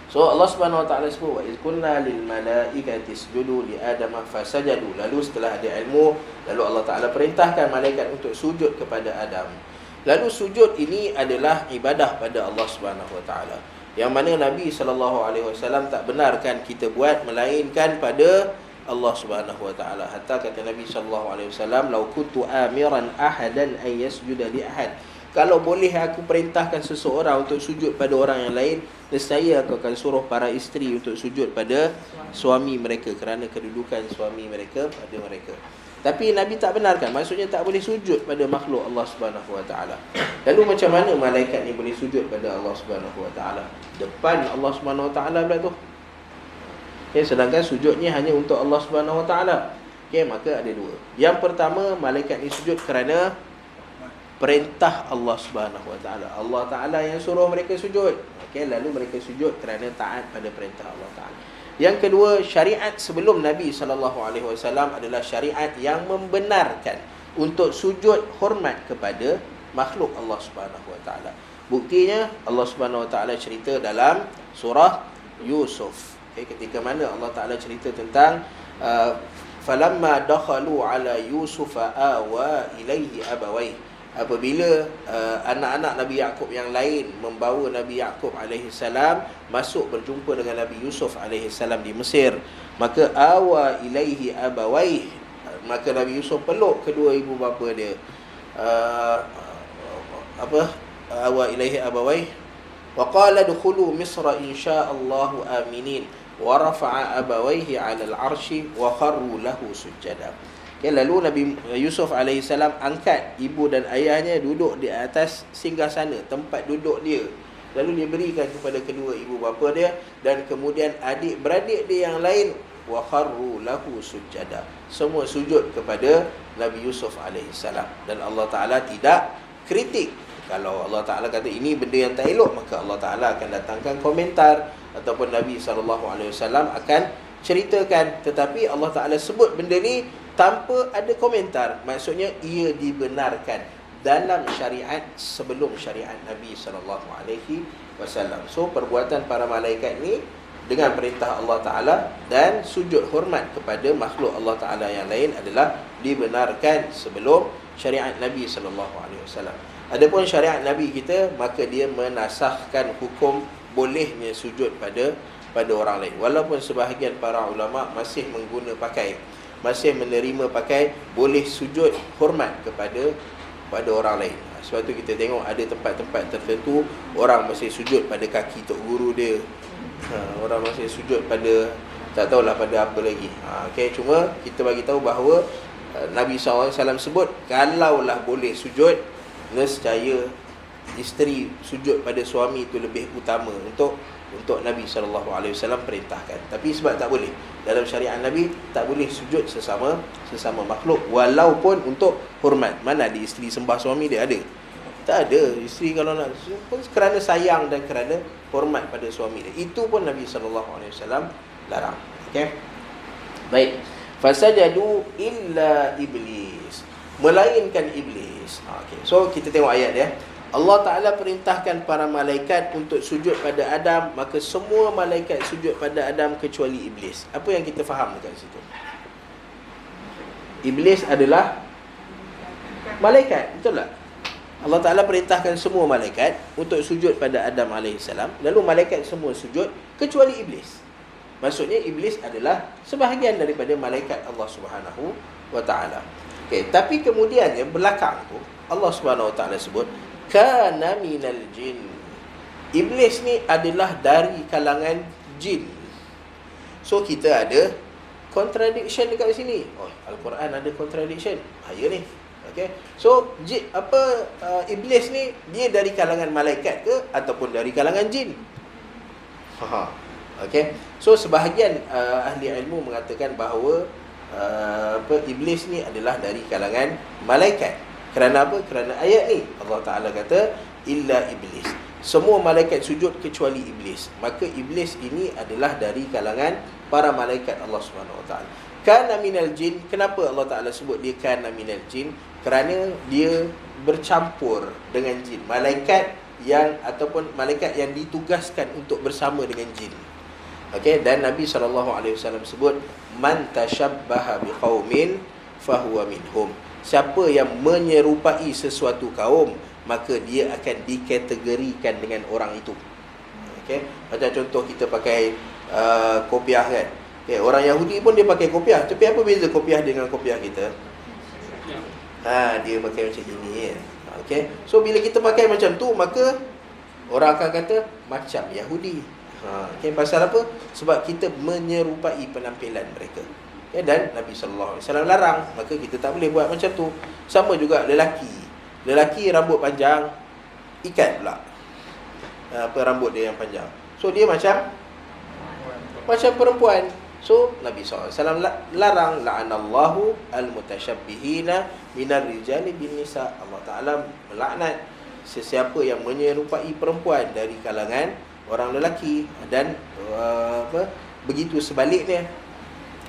So Allah Subhanahu Wa Taala sebut wa iz qulna lil malaikati isjudu li adama fasajadu. Lalu setelah ada ilmu, lalu Allah Taala perintahkan malaikat untuk sujud kepada Adam. Lalu sujud ini adalah ibadah pada Allah Subhanahu Wa Taala, yang mana Nabi SAW tak benarkan kita buat melainkan pada Allah Subhanahu Wa Taala. Hatta kata Nabi SAW, "Lau kuntu amiran ahadan ay yasjuda li ahad." Kalau boleh aku perintahkan seseorang untuk sujud pada orang yang lain, nescaya aku akan suruh para isteri untuk sujud pada suami mereka, kerana kedudukan suami mereka pada mereka. Tapi Nabi tak benarkan, maksudnya tak boleh sujud pada makhluk Allah Subhanahu Wa Taala. Lalu macam mana malaikat ni boleh sujud pada Allah Subhanahu Wa Taala? Depan Allah Subhanahu Wa Taala pula tu. Okay, sedangkan sujudnya hanya untuk Allah Subhanahu Wa Taala. Okay, maka ada dua. Yang pertama, malaikat ni sujud kerana perintah Allah Subhanahu Wa Taala. Allah Taala yang suruh mereka sujud. Okay, lalu mereka sujud kerana taat pada perintah Allah Taala. Yang kedua, syariat sebelum Nabi SAW adalah syariat yang membenarkan untuk sujud hormat kepada makhluk Allah Subhanahu Wa Taala. Buktinya Allah Subhanahu Wa Taala cerita dalam surah Yusuf. Okay, ketika mana Allah Ta'ala cerita tentang falamma dakhalu ala yusufa awa ilaihi abawai. Apabila anak-anak Nabi Yaqub yang lain membawa Nabi Yaqub alaihi salam masuk berjumpa dengan Nabi Yusuf alaihi salam di Mesir, maka awa ilaihi abawai, maka Nabi Yusuf peluk kedua ibu bapa dia. Awa ilaihi abawai wa qala dukhulu misra insyaallahu aminin wa rafa'a abawaihi 'alal 'arsy wa kharru lahu sujada. Okay, lalu Nabi Yusuf AS angkat ibu dan ayahnya duduk di atas singgasana, tempat duduk dia. Lalu dia berikan kepada kedua ibu bapa dia, dan kemudian adik-beradik dia yang lain wa kharru lahu sujada. Semua sujud kepada Nabi Yusuf AS. Dan Allah Ta'ala tidak kritik. Kalau Allah Ta'ala kata ini benda yang tak elok, maka Allah Ta'ala akan datangkan komentar, ataupun Nabi SAW akan ceritakan. Tetapi Allah Ta'ala sebut benda ni tanpa ada komentar. Maksudnya ia dibenarkan dalam syariat sebelum syariat Nabi SAW. So perbuatan para malaikat ni dengan perintah Allah Ta'ala dan sujud hormat kepada makhluk Allah Ta'ala yang lain adalah dibenarkan sebelum syariat Nabi SAW. Adapun syariat Nabi kita, maka dia menasahkan hukum bolehnya sujud pada orang lain. Walaupun sebahagian para ulama masih masih menerima pakai boleh sujud hormat kepada orang lain. Sebab tu kita tengok ada tempat-tempat tertentu orang masih sujud pada kaki tok guru dia. Orang masih sujud pada tak tahulah pada apa lagi. Okay, cuma kita bagi tahu bahawa Nabi SAW sebut kalaulah boleh sujud, nescaya isteri sujud pada suami itu lebih utama untuk Nabi SAW perintahkan. Tapi sebab tak boleh, dalam syariat Nabi tak boleh sujud sesama makhluk, walaupun untuk hormat. Mana ada isteri sembah suami dia? Ada? Tak ada. Isteri kalau nak pun kerana sayang dan kerana hormat pada suami dia, itu pun Nabi SAW larang. Okey, baik. Fasajadu illa iblis, melainkan iblis. Okey, so kita tengok ayat dia. Allah Ta'ala perintahkan para malaikat untuk sujud pada Adam, maka semua malaikat sujud pada Adam kecuali iblis. Apa yang kita faham dekat situ? Iblis adalah malaikat, betul tak? Allah Ta'ala perintahkan semua malaikat untuk sujud pada Adam AS, lalu malaikat semua sujud kecuali iblis. Maksudnya iblis adalah sebahagian daripada malaikat Allah Subhanahu wa Ta'ala. Okay, tapi kemudian yang belakang tu Allah Subhanahu wa Ta'ala sebut kana minal jin. Iblis ni adalah dari kalangan jin. So kita ada contradiction dekat sini. Oh, Al-Quran ada contradiction. Ya ni. Okay. So iblis ni dia dari kalangan malaikat ke ataupun dari kalangan jin? Okay. So sebahagian ahli ilmu mengatakan bahawa iblis ni adalah dari kalangan malaikat. Kerana apa? Kerana ayat ni Allah Ta'ala kata illa iblis, semua malaikat sujud kecuali iblis. Maka iblis ini adalah dari kalangan para malaikat Allah Subhanahu wa Ta'ala. Kana minal jin. Kenapa Allah Ta'ala sebut dia kana minal jin? Kerana dia bercampur dengan jin, malaikat yang ditugaskan untuk bersama dengan jin. Okey, dan Nabi SAW sebut man tashabbaha biqaumin fahuwa minhum. Siapa yang menyerupai sesuatu kaum, maka dia akan dikategorikan dengan orang itu. Okay? Macam contoh kita pakai kopiah kan. Okay, orang Yahudi pun dia pakai kopiah. Tapi apa beza kopiah dengan kopiah kita? Dia pakai macam ini kan. Okay? So bila kita pakai macam tu, maka orang akan kata macam Yahudi. Okay, pasal apa? Sebab kita menyerupai penampilan mereka. Okay, dan Nabi SAW larang, maka kita tak boleh buat macam tu. Sama juga lelaki rambut panjang, ikat pula rambut dia yang panjang. So dia macam perempuan. So Nabi SAW larang, la'anallahu al-mutasyabbihina minar rijali bin nisa. Allah Ta'ala melaknat sesiapa yang menyerupai perempuan dari kalangan orang lelaki, dan begitu sebaliknya.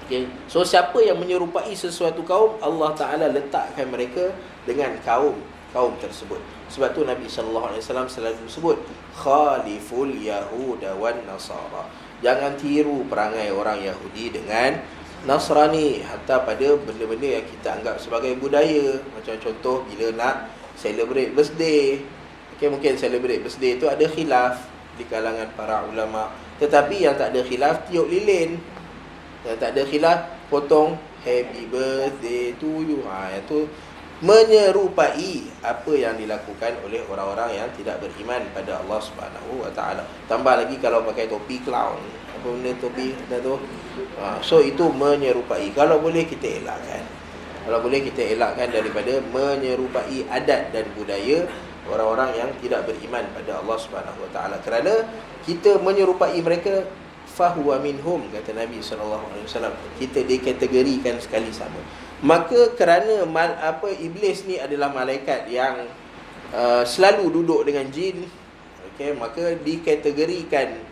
Okay. So siapa yang menyerupai sesuatu kaum, Allah Ta'ala letakkan mereka dengan kaum tersebut. Sebab tu Nabi SAW selalu sebut khaliful yahuda wan nasara. Jangan tiru perangai orang Yahudi dengan Nasrani, hatta pada benda-benda yang kita anggap sebagai budaya. Macam contoh bila nak celebrate birthday. Okay, mungkin celebrate birthday tu ada khilaf di kalangan para ulama. Tetapi yang tak ada khilaf, tiup lilin. Yang tak ada khilaf, potong happy birthday to you. Itu menyerupai apa yang dilakukan oleh orang-orang yang tidak beriman pada Allah Subhanahu wa Ta'ala. Tambah lagi kalau pakai topi clown. Apa benda topi dah tu? So itu menyerupai. Kalau boleh kita elakkan daripada menyerupai adat dan budaya orang-orang yang tidak beriman pada Allah Subhanahu wa Ta'ala. Kerana kita menyerupai mereka, fahuwa minhum, kata Nabi SAW. Kita dikategorikan sekali sama. Maka kerana iblis ni adalah malaikat yang selalu duduk dengan jin, okay, maka dikategorikan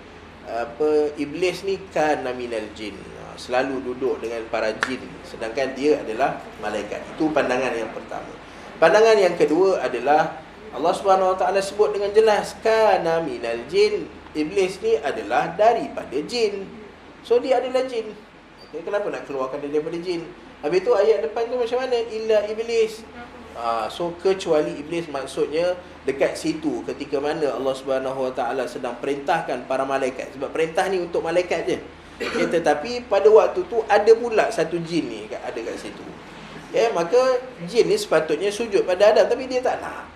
iblis ni kana minal jin, selalu duduk dengan para jin, sedangkan dia adalah malaikat. Itu pandangan yang pertama. Pandangan yang kedua adalah Allah Subhanahu wa Ta'ala sebut dengan jelas kana minal jin. Iblis ni adalah daripada jin. So dia adalah jin. Okay, kenapa nak keluarkan dia daripada jin? Habis tu ayat depan tu macam mana? Illa iblis. So kecuali iblis, maksudnya dekat situ ketika mana Allah Subhanahu wa Ta'ala sedang perintahkan para malaikat. Sebab perintah ni untuk malaikat je. Okay, tetapi pada waktu tu ada pula satu jin ni ada kat situ. Okay, maka jin ni sepatutnya sujud pada Adam, tapi dia tak nak.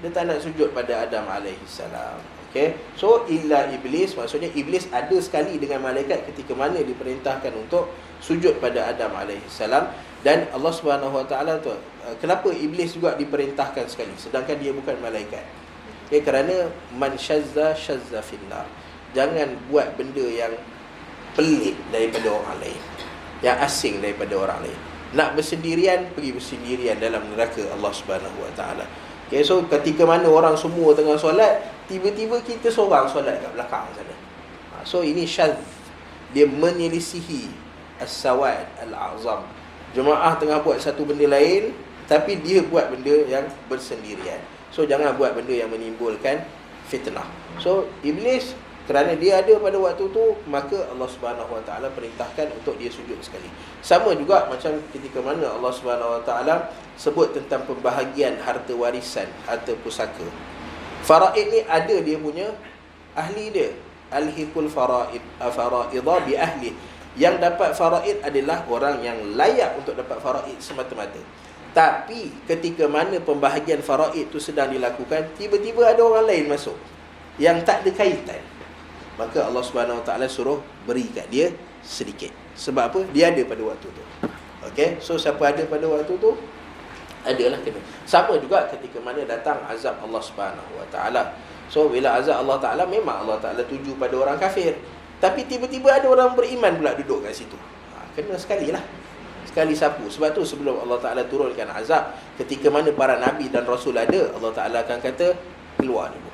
Dia tak nak sujud pada Adam alaihissalam. Okay. So illa iblis, maksudnya iblis ada sekali dengan malaikat ketika mana diperintahkan untuk sujud pada Adam alaihissalam. Dan Allah Subhanahu Wa Taala tu, kenapa iblis juga diperintahkan sekali sedangkan dia bukan malaikat? Okay, kerana man syazza finnar. Jangan buat benda yang pelik daripada orang lain, yang asing daripada orang lain. Nak bersendirian, pergi bersendirian dalam neraka Allah Subhanahu Wa Taala. Okay, so ketika mana orang semua tengah solat, tiba-tiba kita seorang solat kat belakang sana. So ini syadz. Dia menyelisihi as-sawad al-azam. Jemaah tengah buat satu benda lain, tapi dia buat benda yang bersendirian. So jangan buat benda yang menimbulkan fitnah. So iblis, kerana dia ada pada waktu tu, maka Allah Subhanahu Wa Taala perintahkan untuk dia sujud sekali. Sama juga macam ketika mana Allah Subhanahu Wa Taala sebut tentang pembahagian harta warisan, harta pusaka. Faraid ni ada dia punya ahli dia. Alhiqul faraidha bi ahli. Yang dapat faraid adalah orang yang layak untuk dapat faraid semata-mata. Tapi ketika mana pembahagian faraid tu sedang dilakukan, tiba-tiba ada orang lain masuk yang tak ada kaitan, maka Allah Subhanahu Wa Taala suruh beri kat dia sedikit. Sebab apa? Dia ada pada waktu tu. Okey, so siapa ada pada waktu tu, adalah kena. Sama juga ketika mana datang azab Allah Subhanahu Wa Taala. So bila azab Allah Taala, memang Allah Taala tuju pada orang kafir, tapi tiba-tiba ada orang beriman pula duduk kat situ. Kena sekali lah, sekali sapu. Sebab tu sebelum Allah Taala turunkan azab, ketika mana para nabi dan rasul ada, Allah Taala akan kata keluar dulu.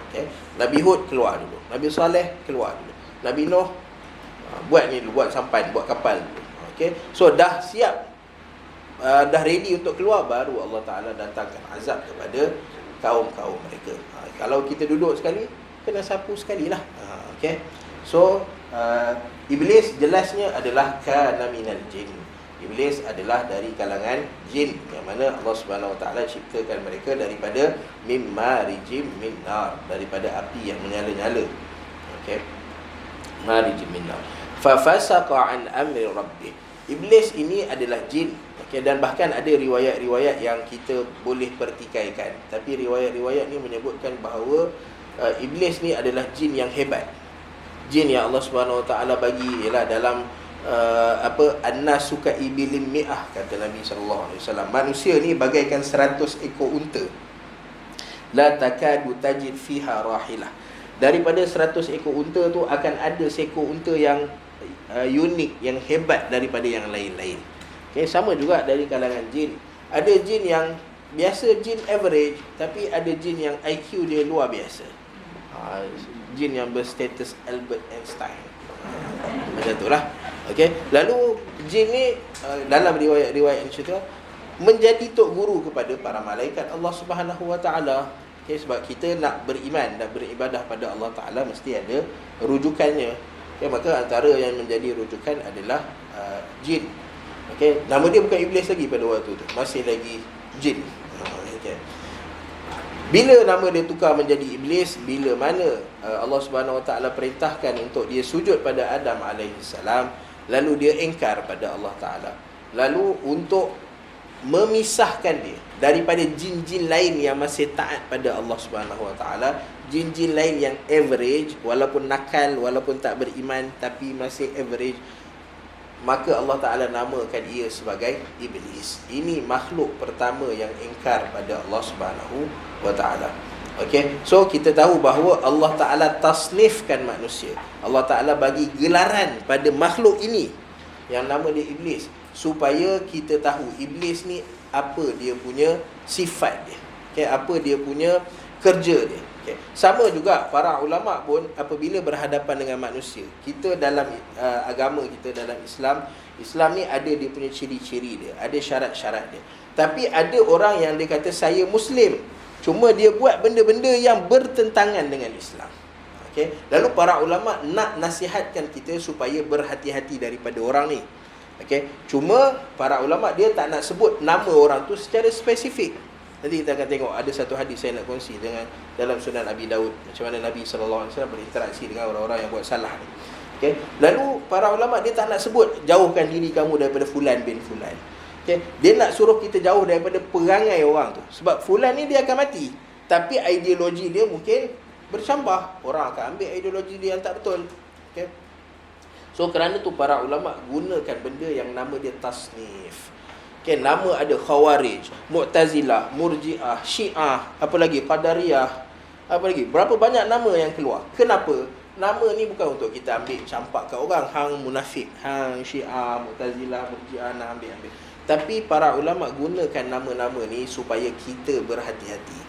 Okay. Nabi Hud keluar dulu, Nabi Saleh keluar dulu, Nabi Nuh buat ni dulu, buat sampan, buat kapal dulu. Okay. So dah siap, dah ready untuk keluar, baru Allah Ta'ala datangkan azab kepada kaum-kaum mereka. Kalau kita duduk sekali, kena sapu sekalilah. Okay. So iblis jelasnya adalah kana minal jin. Iblis adalah dari kalangan jin, yang mana Allah Subhanahu Wa Taala ciptakan mereka daripada mimmarijim min nar, daripada api yang menyala-nyala. Okey. Marijim min nar. Fa fasaqa an amri rabbih. Iblis ini adalah jin. Okey, dan bahkan ada riwayat-riwayat yang kita boleh pertikaikan. Tapi riwayat-riwayat ni menyebutkan bahawa iblis ni adalah jin yang hebat. Jin yang Allah Subhanahu Wa Taala bagi ialah dalam an-nasu ka ibilim mi'ah, kata Nabi sallallahu alaihi wasallam. Manusia ni bagaikan 100 ekor unta. La takadu tajid fiha rahilah. Daripada 100 ekor unta tu akan ada seekor unta yang unik, yang hebat daripada yang lain-lain. Okay, sama juga dari kalangan jin. Ada jin yang biasa, jin average, tapi ada jin yang IQ dia luar biasa. Jin yang berstatus Albert Einstein. Macam itulah. Okey, lalu jin ni dalam riwayat yang cerita menjadi tok guru kepada para malaikat Allah Subhanahu Wa Taala. Okey, sebab kita nak beriman dan beribadah pada Allah Taala mesti ada rujukannya. Okey, maka antara yang menjadi rujukan adalah jin. Okey, nama dia bukan iblis lagi pada waktu tu, masih lagi jin. Okey. Bila nama dia tukar menjadi iblis, bila mana Allah Subhanahu Wa Taala perintahkan untuk dia sujud pada Adam alaihissalam, lalu dia engkar pada Allah Ta'ala. Lalu untuk memisahkan dia daripada jin-jin lain yang masih taat pada Allah Subhanahu Wa Ta'ala, jin-jin lain yang average, walaupun nakal, walaupun tak beriman, tapi masih average, maka Allah Ta'ala namakan ia sebagai iblis. Ini makhluk pertama yang engkar pada Allah Subhanahu Wa Ta'ala. Okey, so kita tahu bahawa Allah Ta'ala tasnifkan manusia. Allah Ta'ala bagi gelaran pada makhluk ini yang nama dia iblis, supaya kita tahu iblis ni apa dia punya sifat dia. Okey, apa dia punya kerja dia. Okey, sama juga para ulama pun apabila berhadapan dengan manusia. Kita dalam agama kita, dalam Islam ni ada dia punya ciri-ciri dia, ada syarat-syarat dia. Tapi ada orang yang dia kata saya Muslim, cuma dia buat benda-benda yang bertentangan dengan Islam. Okay? Lalu para ulama nak nasihatkan kita supaya berhati-hati daripada orang ni. Okay? Cuma para ulama dia tak nak sebut nama orang tu secara spesifik. Nanti kita akan tengok ada satu hadis saya nak kongsi dengan dalam Sunan Abi Daud, macam mana Nabi SAW berinteraksi dengan orang-orang yang buat salah ni. Okay? Lalu para ulama dia tak nak sebut jauhkan diri kamu daripada fulan bin fulan. Okay. Dia nak suruh kita jauh daripada perangai orang tu. Sebab fulan ni dia akan mati, tapi ideologi dia mungkin bercambah, orang akan ambil ideologi dia yang tak betul. Okay? So kerana tu para ulama gunakan benda yang nama dia tasnif. Okay, nama ada Khawarij, Mu'tazilah, Murji'ah, Syiah, apa lagi, Qadariyah, apa lagi, berapa banyak nama yang keluar. Kenapa? Nama ni bukan untuk kita ambil campak kat orang, hang munafik, hang Syiah, Mu'tazilah, Murji'ah nak ambil. Tapi para ulama gunakan nama-nama ni supaya kita berhati-hati.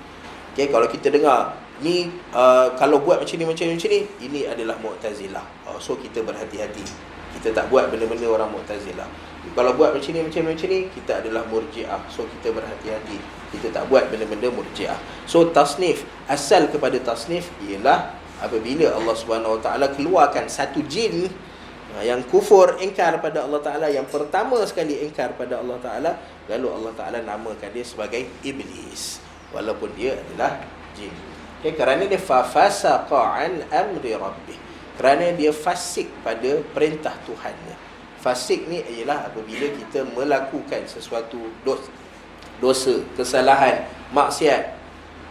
Okay, kalau kita dengar ni kalau buat macam ni, ini adalah Mu'tazilah. So kita berhati-hati. Kita tak buat benda-benda orang Mu'tazilah. Kalau buat macam ni, kita adalah Murji'ah. So kita berhati-hati. Kita tak buat benda-benda Murji'ah. So tasnif, asal kepada tasnif ialah apabila Allah Subhanahu Wa Taala keluarkan satu jin yang kufur, ingkar pada Allah Ta'ala, yang pertama sekali ingkar pada Allah Ta'ala, lalu Allah Ta'ala namakan dia sebagai Iblis, walaupun dia adalah jin. Okay, kerana dia fafasaqa an amri rabbih, kerana dia fasik pada perintah Tuhannya. Fasik ni ialah apabila kita melakukan sesuatu dosa, kesalahan, maksiat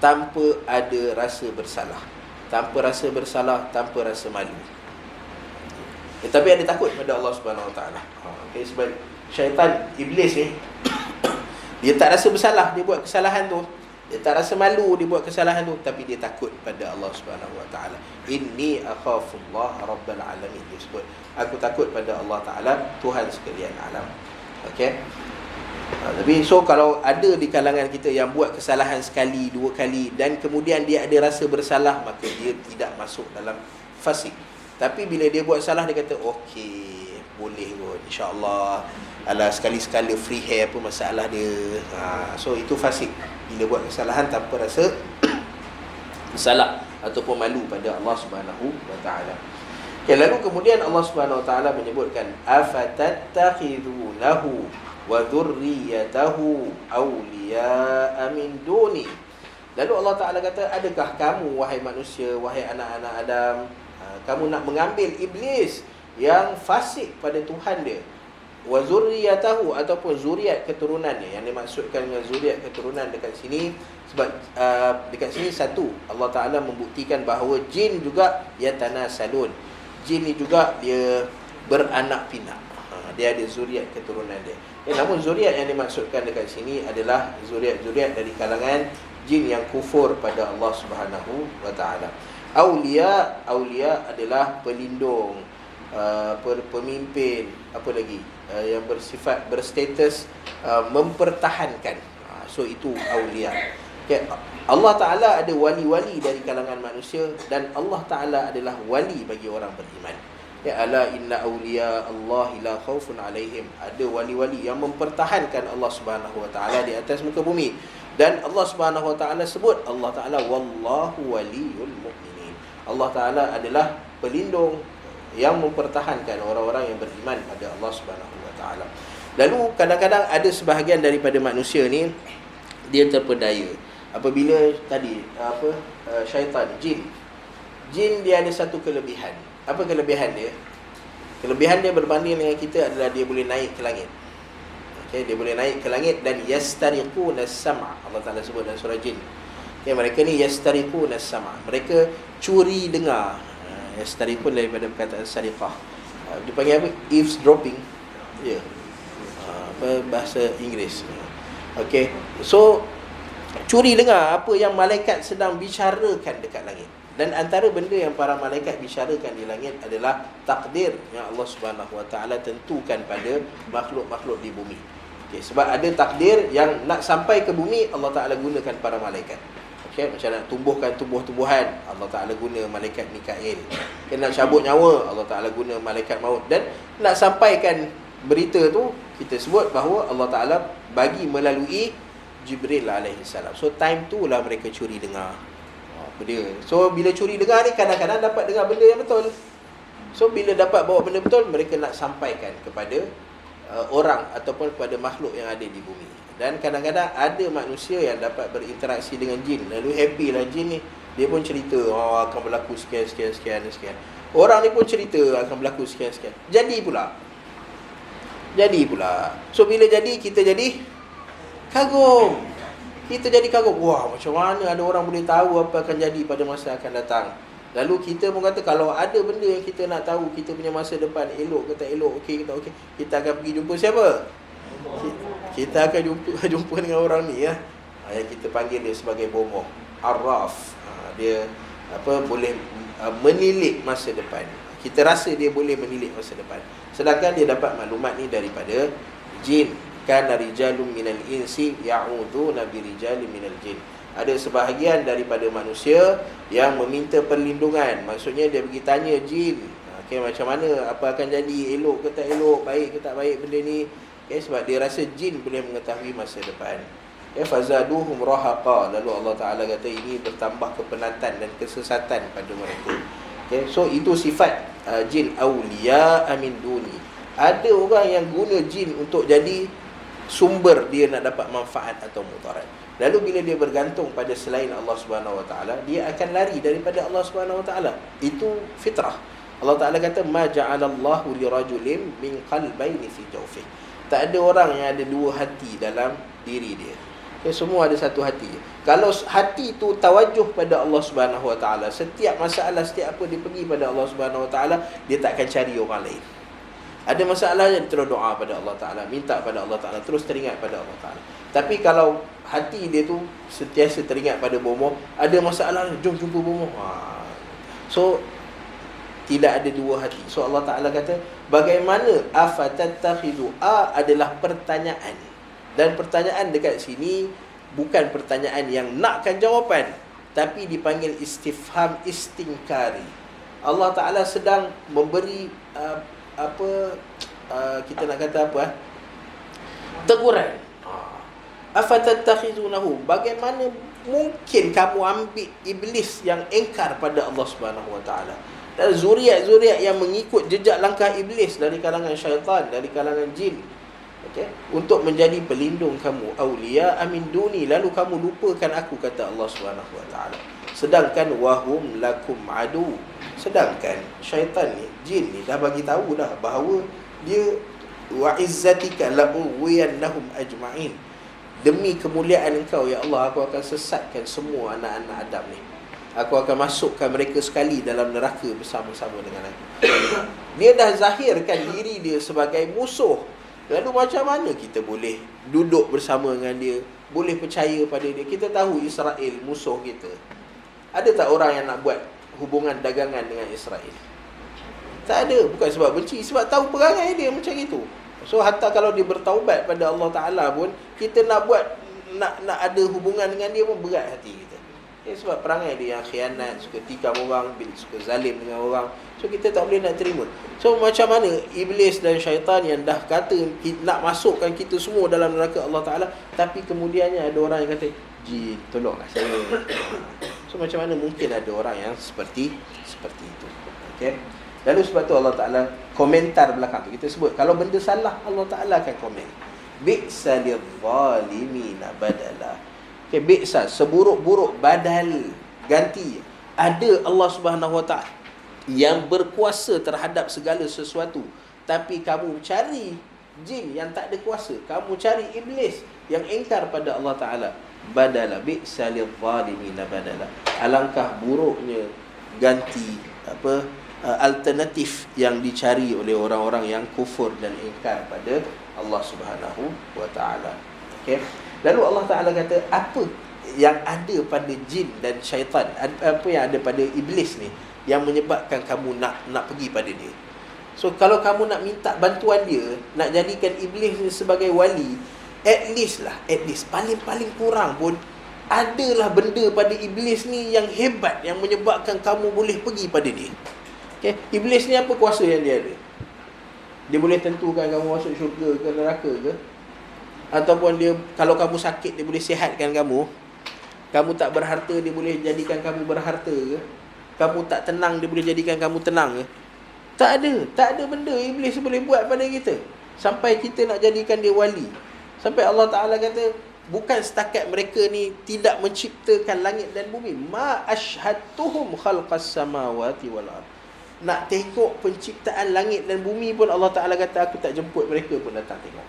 tanpa ada rasa bersalah, tanpa rasa malu. Tapi ada takut pada Allah Subhanahu Wa Taala. Okay, sebab syaitan, iblis ni dia tak rasa bersalah dia buat kesalahan tu, dia tak rasa malu dia buat kesalahan tu, tapi dia takut pada Allah Subhanahu Wa Taala. Inni akhafullah rabbal alamin, dia sebut, aku takut pada Allah Taala, Tuhan sekalian alam. Okey. Tapi so kalau ada di kalangan kita yang buat kesalahan sekali, dua kali, dan kemudian dia ada rasa bersalah, maka dia tidak masuk dalam fasik. Tapi bila dia buat salah, dia kata okey, boleh kot, insya-Allah. Alah, sekali-sekala free hair, apa masalah dia. So itu fasik, bila buat kesalahan tanpa rasa bersalah ataupun malu pada Allah Subhanahu Wa Taala. Okay, lalu kemudian Allah Subhanahu Wa Taala menyebutkan afatattakhidunahu wa dhurriyyatahu awliya'a min duni. Lalu Allah Ta'ala kata, adakah kamu wahai manusia, wahai anak-anak Adam, kamu nak mengambil iblis yang fasik pada Tuhan dia, wa zurriyatahu, ataupun zuriat keturunannya. Yang dimaksudkan dengan zuriat keturunan dekat sini, sebab dekat sini satu, Allah Ta'ala membuktikan bahawa jin juga yatanasalun. Jin ni juga dia beranak pinak, dia ada zuriat keturunan dia. Namun zuriat yang dimaksudkan dekat sini adalah zuriat-zuriat dari kalangan jin yang kufur pada Allah Subhanahu Wa Ta'ala. Aulia adalah pelindung, pemimpin, apa lagi, yang bersifat berstatus mempertahankan. So itu aulia. Okay. Allah Ta'ala ada wali-wali dari kalangan manusia, dan Allah Ta'ala adalah wali bagi orang beriman. Ya, ala inna awliya Allah la khaufun alaihim. Ada wali-wali yang mempertahankan Allah Subhanahu Wa Ta'ala di atas muka bumi. Dan Allah Subhanahu Wa Ta'ala sebut, Allah Ta'ala wallahu waliyul mu'minin. Allah Ta'ala adalah pelindung yang mempertahankan orang-orang yang beriman pada Allah Subhanahu Wa Ta'ala. Lalu kadang-kadang ada sebahagian daripada manusia ni, dia terpedaya apabila tadi syaitan, jin dia ada satu kelebihan. Apa kelebihan dia? Kelebihan dia berbanding dengan kita adalah dia boleh naik ke langit. Okay, dia boleh naik ke langit, dan yastariquna as-sam'a. Allah Ta'ala sebut dalam surah Jin. Okay, mereka ni yastariquna as-sam'a, mereka curi dengar. Yastariqun daripada perkataan sariqah. Dipanggil apa? Eavesdropping. Ya. Apa bahasa Inggeris. Okay, so curi dengar apa yang malaikat sedang bicarakan dekat langit. Dan antara benda yang para malaikat bicarakan di langit adalah takdir yang Allah Subhanahu Wa Ta'ala tentukan pada makhluk-makhluk di bumi. Okay, sebab ada takdir yang nak sampai ke bumi, Allah Ta'ala gunakan para malaikat. Okay, macam nak tumbuhkan tumbuh-tumbuhan, Allah Ta'ala guna malaikat Mikail. Okay, nak cabut nyawa, Allah Ta'ala guna malaikat maut. Dan nak sampaikan berita tu, kita sebut bahawa Allah Ta'ala bagi melalui Jibril alaihissalam. So time tu lah mereka curi dengar. Dia. So bila curi dengar ni, kadang-kadang dapat dengar benda yang betul. So bila dapat bawa benda betul, mereka nak sampaikan kepada orang ataupun kepada makhluk yang ada di bumi. Dan kadang-kadang ada manusia yang dapat berinteraksi dengan jin, lalu happy lah jin ni. Dia pun cerita, akan berlaku sekian. Orang ni pun cerita akan berlaku sekian. Jadi pula. So bila jadi, kita jadi kagum. Kita jadi kagum, wah macam mana ada orang boleh tahu apa akan jadi pada masa akan datang. Lalu kita pun kata, kalau ada benda yang kita nak tahu, kita punya masa depan elok ke tak elok, okey ke tak okey, kita akan pergi jumpa siapa? Kita akan jumpa dengan orang ni, ya. Yang kita panggil dia sebagai bomoh, arraf. Dia boleh menilik masa depan. Kita rasa dia boleh menilik masa depan, sedangkan dia dapat maklumat ni daripada jin. Kana rijalun minal insi ya'uduna birijalin minal jin. Ada sebahagian daripada manusia yang meminta perlindungan. Maksudnya dia pergi tanya jin, macam mana, apa akan jadi, elok ke tak elok, baik ke tak baik benda ni. Sebab dia rasa jin boleh mengetahui masa depan. Fazaduhum rahaqa. Lalu Allah Ta'ala kata ini bertambah kepenatan dan kesesatan pada mereka. So itu sifat jin awliya amin duni. Ada orang yang guna jin untuk jadi sumber dia nak dapat manfaat atau mudarat. Lalu bila dia bergantung pada selain Allah Subhanahu Wa Taala, dia akan lari daripada Allah Subhanahu Wa Taala. Itu fitrah. Allah Taala kata ma ja'alallahu lirajulin min qalbayni fi jawfihi. Tak ada orang yang ada dua hati dalam diri dia. Semua ada satu hati. Kalau hati tu tawajuh pada Allah Subhanahu Wa Taala, setiap masalah, setiap apa dia pergi pada Allah Subhanahu Wa Taala, dia tak akan cari orang lain. Ada masalah yang terus doa pada Allah Ta'ala, minta pada Allah Ta'ala, terus teringat pada Allah Ta'ala. Tapi kalau hati dia tu sentiasa teringat pada bomoh, ada masalah, jom jumpa bomoh. So tidak ada dua hati. So Allah Ta'ala kata, bagaimana afatattakhidu, adalah pertanyaan. Dan pertanyaan dekat sini bukan pertanyaan yang nakkan jawapan, tapi dipanggil istifham istingkari. Allah Ta'ala sedang memberi kita nak kata apa? Teguran. Afatattakhizunahu, bagaimana mungkin kamu ambil iblis yang engkar pada Allah Subhanahu Wa Taala, dan zuriat-zuriat yang mengikut jejak langkah iblis dari kalangan syaitan, dari kalangan jin, untuk menjadi pelindung kamu, awliya amin duni, lalu kamu lupakan aku, kata Allah Subhanahu Wa Taala. Sedangkan wahum lakum adu, sedangkan syaitan ni, jin ni dah bagi tahu dah bahawa dia wa izzatika la uwiyannahum ajma'in, demi kemuliaan engkau ya Allah, aku akan sesatkan semua anak-anak Adam ni, aku akan masukkan mereka sekali dalam neraka bersama-sama dengan aku. Dia dah zahirkan diri dia sebagai musuh. Lalu macam mana kita boleh duduk bersama dengan dia, boleh percaya pada dia? Kita tahu Israel musuh kita. Ada tak orang yang nak buat hubungan dagangan dengan Israel? Tak ada. Bukan sebab benci, sebab tahu perangai dia macam itu. So hatta kalau dia bertaubat pada Allah Ta'ala pun, kita nak buat, nak ada hubungan dengan dia pun berat hati kita. Sebab perangai dia yang khianat, suka tikam orang, suka zalim dengan orang. So kita tak boleh nak terima. So macam mana iblis dan syaitan yang dah kata nak masukkan kita semua dalam neraka Allah Ta'ala, tapi kemudiannya ada orang yang kata, jin tolonglah saya. So macam mana mungkin ada orang yang seperti itu. Okay. Lalu sebab tu Allah Ta'ala komentar belakang tu, kita sebut kalau benda salah, Allah Ta'ala akan komen, bi'sa lidh-dhalimina badala. Okay, bi'sa, seburuk-buruk, badal, ganti. Ada Allah Subhanahu Wa Ta'ala yang berkuasa terhadap segala sesuatu, tapi kamu cari jin yang tak ada kuasa, kamu cari iblis yang engkar pada Allah Ta'ala, badala, bi'sa lidh-dhalimina badala. Alangkah buruknya ganti, alternatif yang dicari oleh orang-orang yang kufur dan ingkar pada Allah Subhanahu Wa Ta'ala. Okay. Lalu Allah Ta'ala kata, apa yang ada pada jin dan syaitan, apa yang ada pada iblis ni yang menyebabkan kamu nak pergi pada dia? So kalau kamu nak minta bantuan dia, nak jadikan iblis ni sebagai wali, at least paling kurang pun adalah benda pada iblis ni yang hebat, yang menyebabkan kamu boleh pergi pada dia. Okay? Iblis ni apa kuasa yang dia ada? Dia boleh tentukan kamu masuk syurga ke neraka ke? Ataupun dia, kalau kamu sakit, dia boleh sihatkan kamu. Kamu tak berharta, dia boleh jadikan kamu berharta ke? Kamu tak tenang, dia boleh jadikan kamu tenang ke? Tak ada benda iblis boleh buat pada kita sampai kita nak jadikan dia wali. Sampai Allah Ta'ala kata, bukan setakat mereka ni tidak menciptakan langit dan bumi, ma ashhadtuhum khalqas samawati wal ard. Nak tengok penciptaan langit dan bumi pun Allah Ta'ala kata, aku tak jemput mereka pun datang tengok.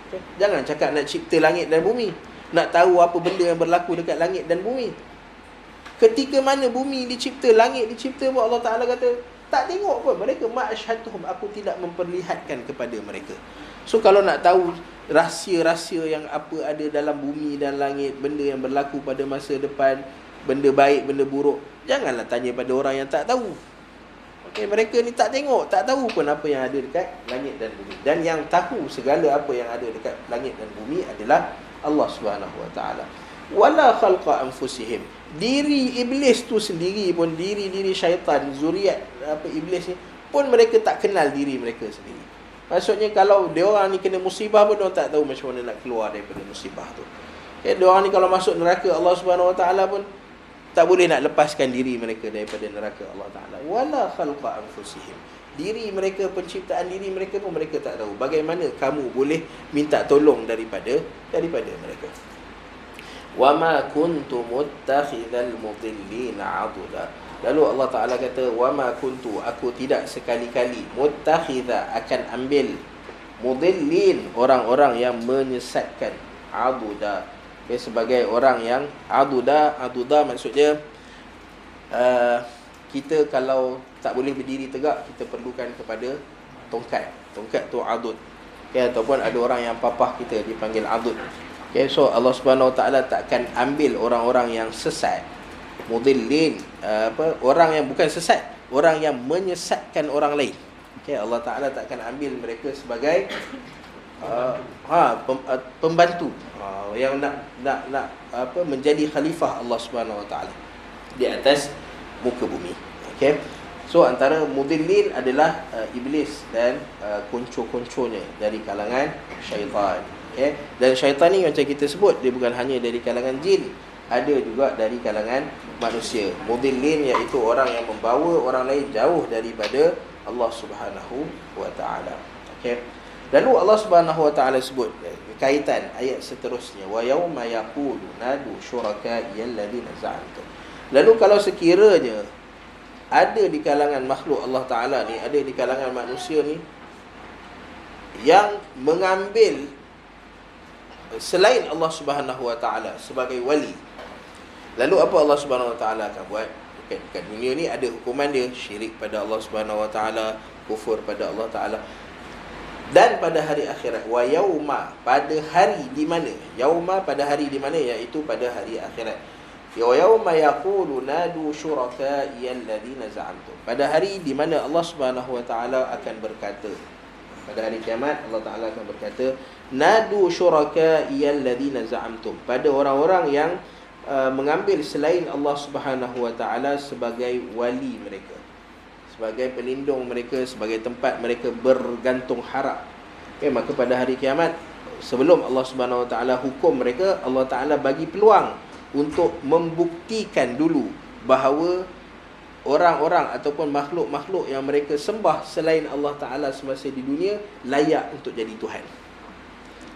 Okay? Jangan cakap nak cipta langit dan bumi. nak tahu apa benda yang berlaku dekat langit dan bumi. Ketika mana bumi dicipta, langit dicipta pun Allah Ta'ala kata, tak tengok pun mereka. Ma'asyhadtuhum, aku tidak memperlihatkan kepada mereka. So kalau nak tahu rahsia-rahsia yang apa ada dalam bumi dan langit, benda yang berlaku pada masa depan, benda baik, benda buruk, janganlah tanya pada orang yang tak tahu. Okay, mereka ni tak tengok, tak tahu pun apa yang ada dekat langit dan bumi. Dan yang tahu segala apa yang ada dekat langit dan bumi adalah Allah Subhanahu Wa Ta'ala. Wala khalqa anfusihim, diri iblis tu sendiri pun, diri syaitan, zuriat iblis ni pun mereka tak kenal diri mereka sendiri. Maksudnya kalau dia orang ni kena musibah pun dia tak tahu macam mana nak keluar daripada musibah tu. Okay, dia orang ni kalau masuk neraka Allah Subhanahu Wa Ta'ala pun tak boleh nak lepaskan diri mereka daripada neraka Allah Ta'ala. Wala khalqa anfusihim, diri mereka, penciptaan diri mereka pun mereka tak tahu. Bagaimana kamu boleh minta tolong daripada mereka? Wa ma kuntu muttakhidhal mudillina aduda. Lalu Allah Ta'ala kata, wa ma kuntu, aku tidak sekali-kali, muttakhidha, akan ambil, mudillin, orang-orang yang menyesatkan, aduda, sebagai orang yang aduda maksudnya kita kalau tak boleh berdiri tegak, kita perlukan kepada tongkat tu adud. Ataupun ada orang yang papah kita dipanggil adud. So Allah Subhanahu Wa Ta'ala takkan ambil orang-orang yang sesat, mudillin, orang yang bukan sesat, orang yang menyesatkan orang lain. Allah Ta'ala takkan ambil mereka sebagai pembantu yang nak menjadi khalifah Allah Subhanahu Wa Ta'ala di atas muka bumi. So antara mudillin adalah iblis dan kuncu-kuncunya dari kalangan syaitan. Dan syaitan ni macam kita sebut, dia bukan hanya dari kalangan jin, ada juga dari kalangan manusia. Mudillin iaitu orang yang membawa orang lain jauh daripada Allah Subhanahu Wa Ta'ala. Lalu Allah Subhanahu Wa Ta'ala sebut kaitan ayat seterusnya, wa yauma yaqulu nadu syuraka'i alladhina za'amtum. Lalu kalau sekiranya ada di kalangan makhluk Allah Ta'ala ni, ada di kalangan manusia ni yang mengambil selain Allah Subhanahu Wa Ta'ala sebagai wali, lalu apa Allah Subhanahu Wa Ta'ala akan buat? Dekat dunia ni ada hukuman dia, syirik pada Allah Subhanahu Wa Ta'ala, kufur pada Allah Ta'ala. Dan pada hari akhirat, wa yauma, pada hari di mana, yauma pada hari di mana, iaitu pada hari akhirat. Wa yauma yaqulu nadu syuraka'i alladhina za'amtum, pada hari di mana Allah Subhanahu Wa Ta'ala akan berkata, pada hari kiamat Allah Ta'ala akan berkata, nadu syuraka'i alladhina za'amtum, pada orang-orang yang mengambil selain Allah Subhanahu Wa Ta'ala sebagai wali mereka, sebagai pelindung mereka, sebagai tempat mereka bergantung harap. Maka pada hari kiamat, sebelum Allah Subhanahu Wa Ta'ala hukum mereka, Allah Ta'ala bagi peluang untuk membuktikan dulu bahawa orang-orang ataupun makhluk-makhluk yang mereka sembah selain Allah Ta'ala semasa di dunia layak untuk jadi Tuhan.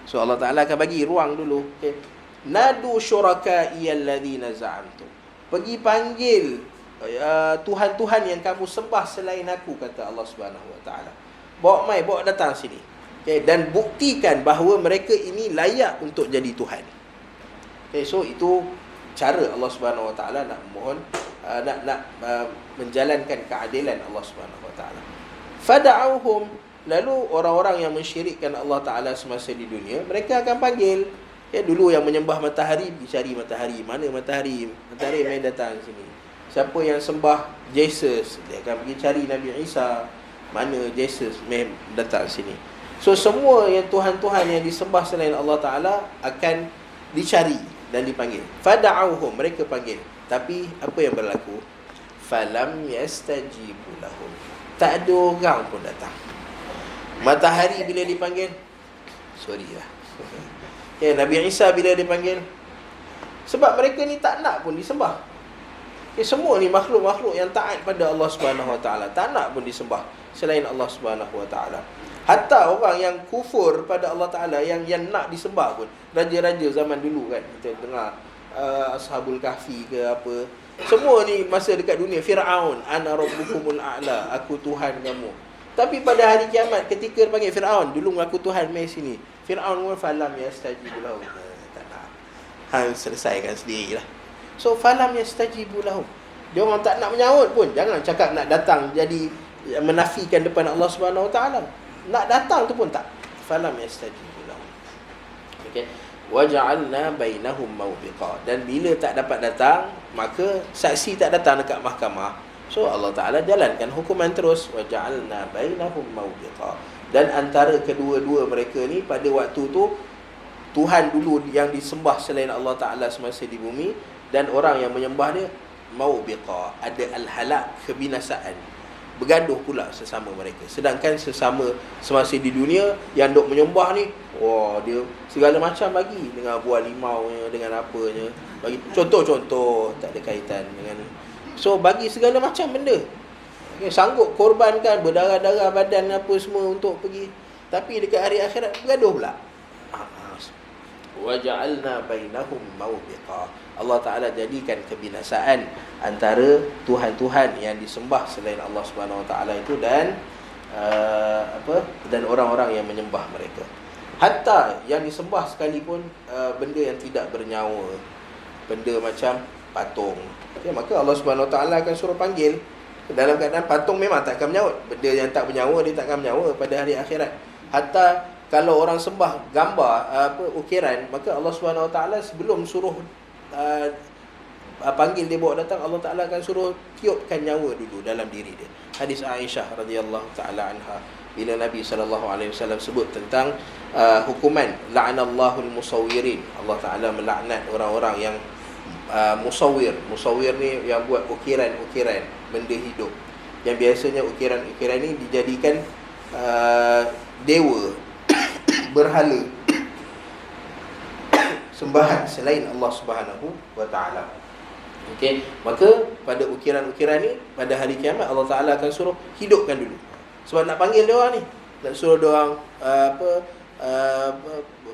So Allah Ta'ala akan bagi ruang dulu. Nadu syuraka'i alladhina za'amtum, pergi panggil Tuhan-Tuhan yang kamu sembah selain aku, kata Allah Subhanahu Wa Ta'ala. Bawa datang sini. Dan buktikan bahawa mereka ini layak untuk jadi Tuhan. So itu cara Allah Subhanahu Wa Ta'ala nak mohon, nak menjalankan keadilan Allah Subhanahu Wa Ta'ala. Fada'auhum, lalu orang-orang yang mensyirikkan Allah Ta'ala semasa di dunia, mereka akan panggil. Dulu yang menyembah matahari, dicari matahari. Mana matahari? Matahari main datang sini. Siapa yang sembah Jesus, dia akan pergi cari Nabi Isa. Mana Jesus main datang sini. So semua yang Tuhan-Tuhan yang disembah selain Allah Ta'ala akan dicari dan dipanggil. Fada'auhum, mereka panggil. Tapi apa yang berlaku? Falam yastajibu lahum, tak ada orang pun datang. Matahari bila dipanggil, sorry lah. Nabi Isa bila dipanggil, sebab mereka ni tak nak pun disembah. Semua ni makhluk-makhluk yang taat pada Allah Subhanahu Wa Ta'ala, tak nak pun disembah selain Allah Subhanahu Wa Ta'ala. Hatta orang yang kufur pada Allah Ta'ala, yang nak disembah pun, raja-raja zaman dulu kan, kita dengar Ashabul Kahfi ke apa, semua ni masa dekat dunia, Fir'aun, ana rabbukumul a'la, aku Tuhan kamu. Tapi pada hari kiamat, ketika panggil Fir'aun, dulu mengaku Tuhan, mai sini, Fir'aun pun falam yastajibu lahu, tak nak. hang selesaikan sendirilah. So falam yastajibu lahum. Dia orang tak nak menyahut pun. Jangan cakap nak datang jadi menafikan depan Allah Subhanahu Wa Taala. Nak datang tu pun tak. Falam yastajibu lahum. Okey. Waja'alna bainahum mawbiqa. Dan bila tak dapat datang, maka saksi tak datang dekat mahkamah. So Allah Ta'ala jalankan hukuman terus. Waja'alna bainahum mawbiqa. Dan antara kedua-dua mereka ni pada waktu tu, Tuhan dulu yang disembah selain Allah Ta'ala semasa di bumi, dan orang yang menyembah dia mawbiqa, ada al-halak, kebinasaan, bergaduh pula sesama mereka. Sedangkan sesama semasa di dunia yang duk menyembah ni, wah, dia segala macam bagi, dengan buah limau, dengan apanya, bagi contoh-contoh tak ada kaitan dengan ni. So bagi segala macam benda, sanggup korbankan berdarah-darah badan apa semua untuk pergi. Tapi dekat hari akhirat bergaduh pula. Waja'alna bainahum mawbiqa. Allah Ta'ala jadikan kebinasaan antara Tuhan-Tuhan yang disembah selain Allah Subhanahu Wa Ta'ala itu dan dan orang-orang yang menyembah mereka. Hatta yang disembah sekalipun benda yang tidak bernyawa, benda macam patung, maka Allah Subhanahu Wa Ta'ala akan suruh panggil. Dalam keadaan patung memang tak akan menyawat. Benda yang tak bernyawa, dia tak akan menyawa pada hari akhirat. Hatta kalau orang sembah gambar, ukiran, maka Allah Subhanahu Wa Ta'ala sebelum suruh panggil dia bawa datang, Allah Ta'ala akan suruh tiupkan nyawa dulu dalam diri dia. Hadis Aisyah radhiyallahu ta'ala anha, bila Nabi SAW sebut tentang hukuman la'anallahu al-musawwirin, Allah Ta'ala melaknat orang-orang yang musawwir. Musawwir ni yang buat ukiran-ukiran benda hidup, yang biasanya ukiran-ukiran ni dijadikan dewa, berhala, sembahan selain Allah Subhanahu Wa Ta'ala. Okey, maka pada ukiran-ukiran ni pada hari kiamat Allah Ta'ala akan suruh hidupkan dulu. Sebab nak panggil dia orang ni, nak suruh dia orang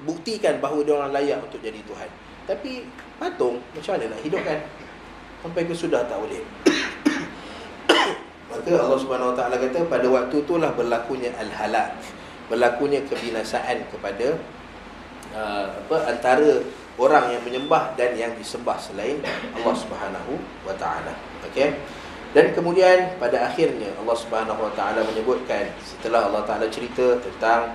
buktikan bahawa dia orang layak untuk jadi Tuhan. Tapi patung macam mana nak hidupkan? Sampai ke sudah tak boleh. Maka Allah Subhanahu Wa Ta'ala kata pada waktu itulah berlakunya al-halak, berlakunya kebinasaan kepada antara orang yang menyembah dan yang disembah selain Allah Subhanahu Wa Ta'ala. Okey. Dan kemudian pada akhirnya Allah Subhanahu Wa Ta'ala menyebutkan, setelah Allah Ta'ala cerita tentang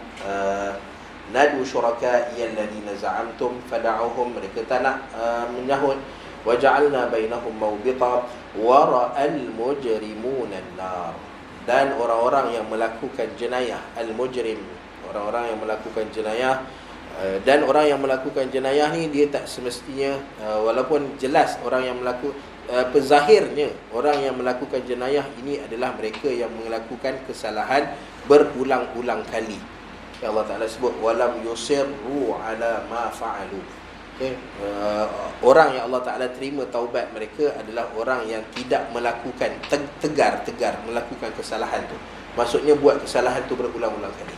nadu syuraka'i alladhina za'amtum fada'uhum, mereka tak nak menyahut, waja'alna bainahum mawbiqa wa ra'al mujrimuna an-nar. Dan orang-orang yang melakukan jenayah, al-mujrim, orang-orang yang melakukan jenayah. Dan orang yang melakukan jenayah ni dia tak semestinya walaupun jelas orang yang penzahirnya orang yang melakukan jenayah ini adalah mereka yang melakukan kesalahan berulang-ulang kali. Allah Ta'ala sebut walam yusirru ala ma fa'alu. Okay. Orang yang Allah Ta'ala terima taubat mereka adalah orang yang tidak melakukan tegar melakukan kesalahan tu. Maksudnya buat kesalahan tu berulang-ulang kali.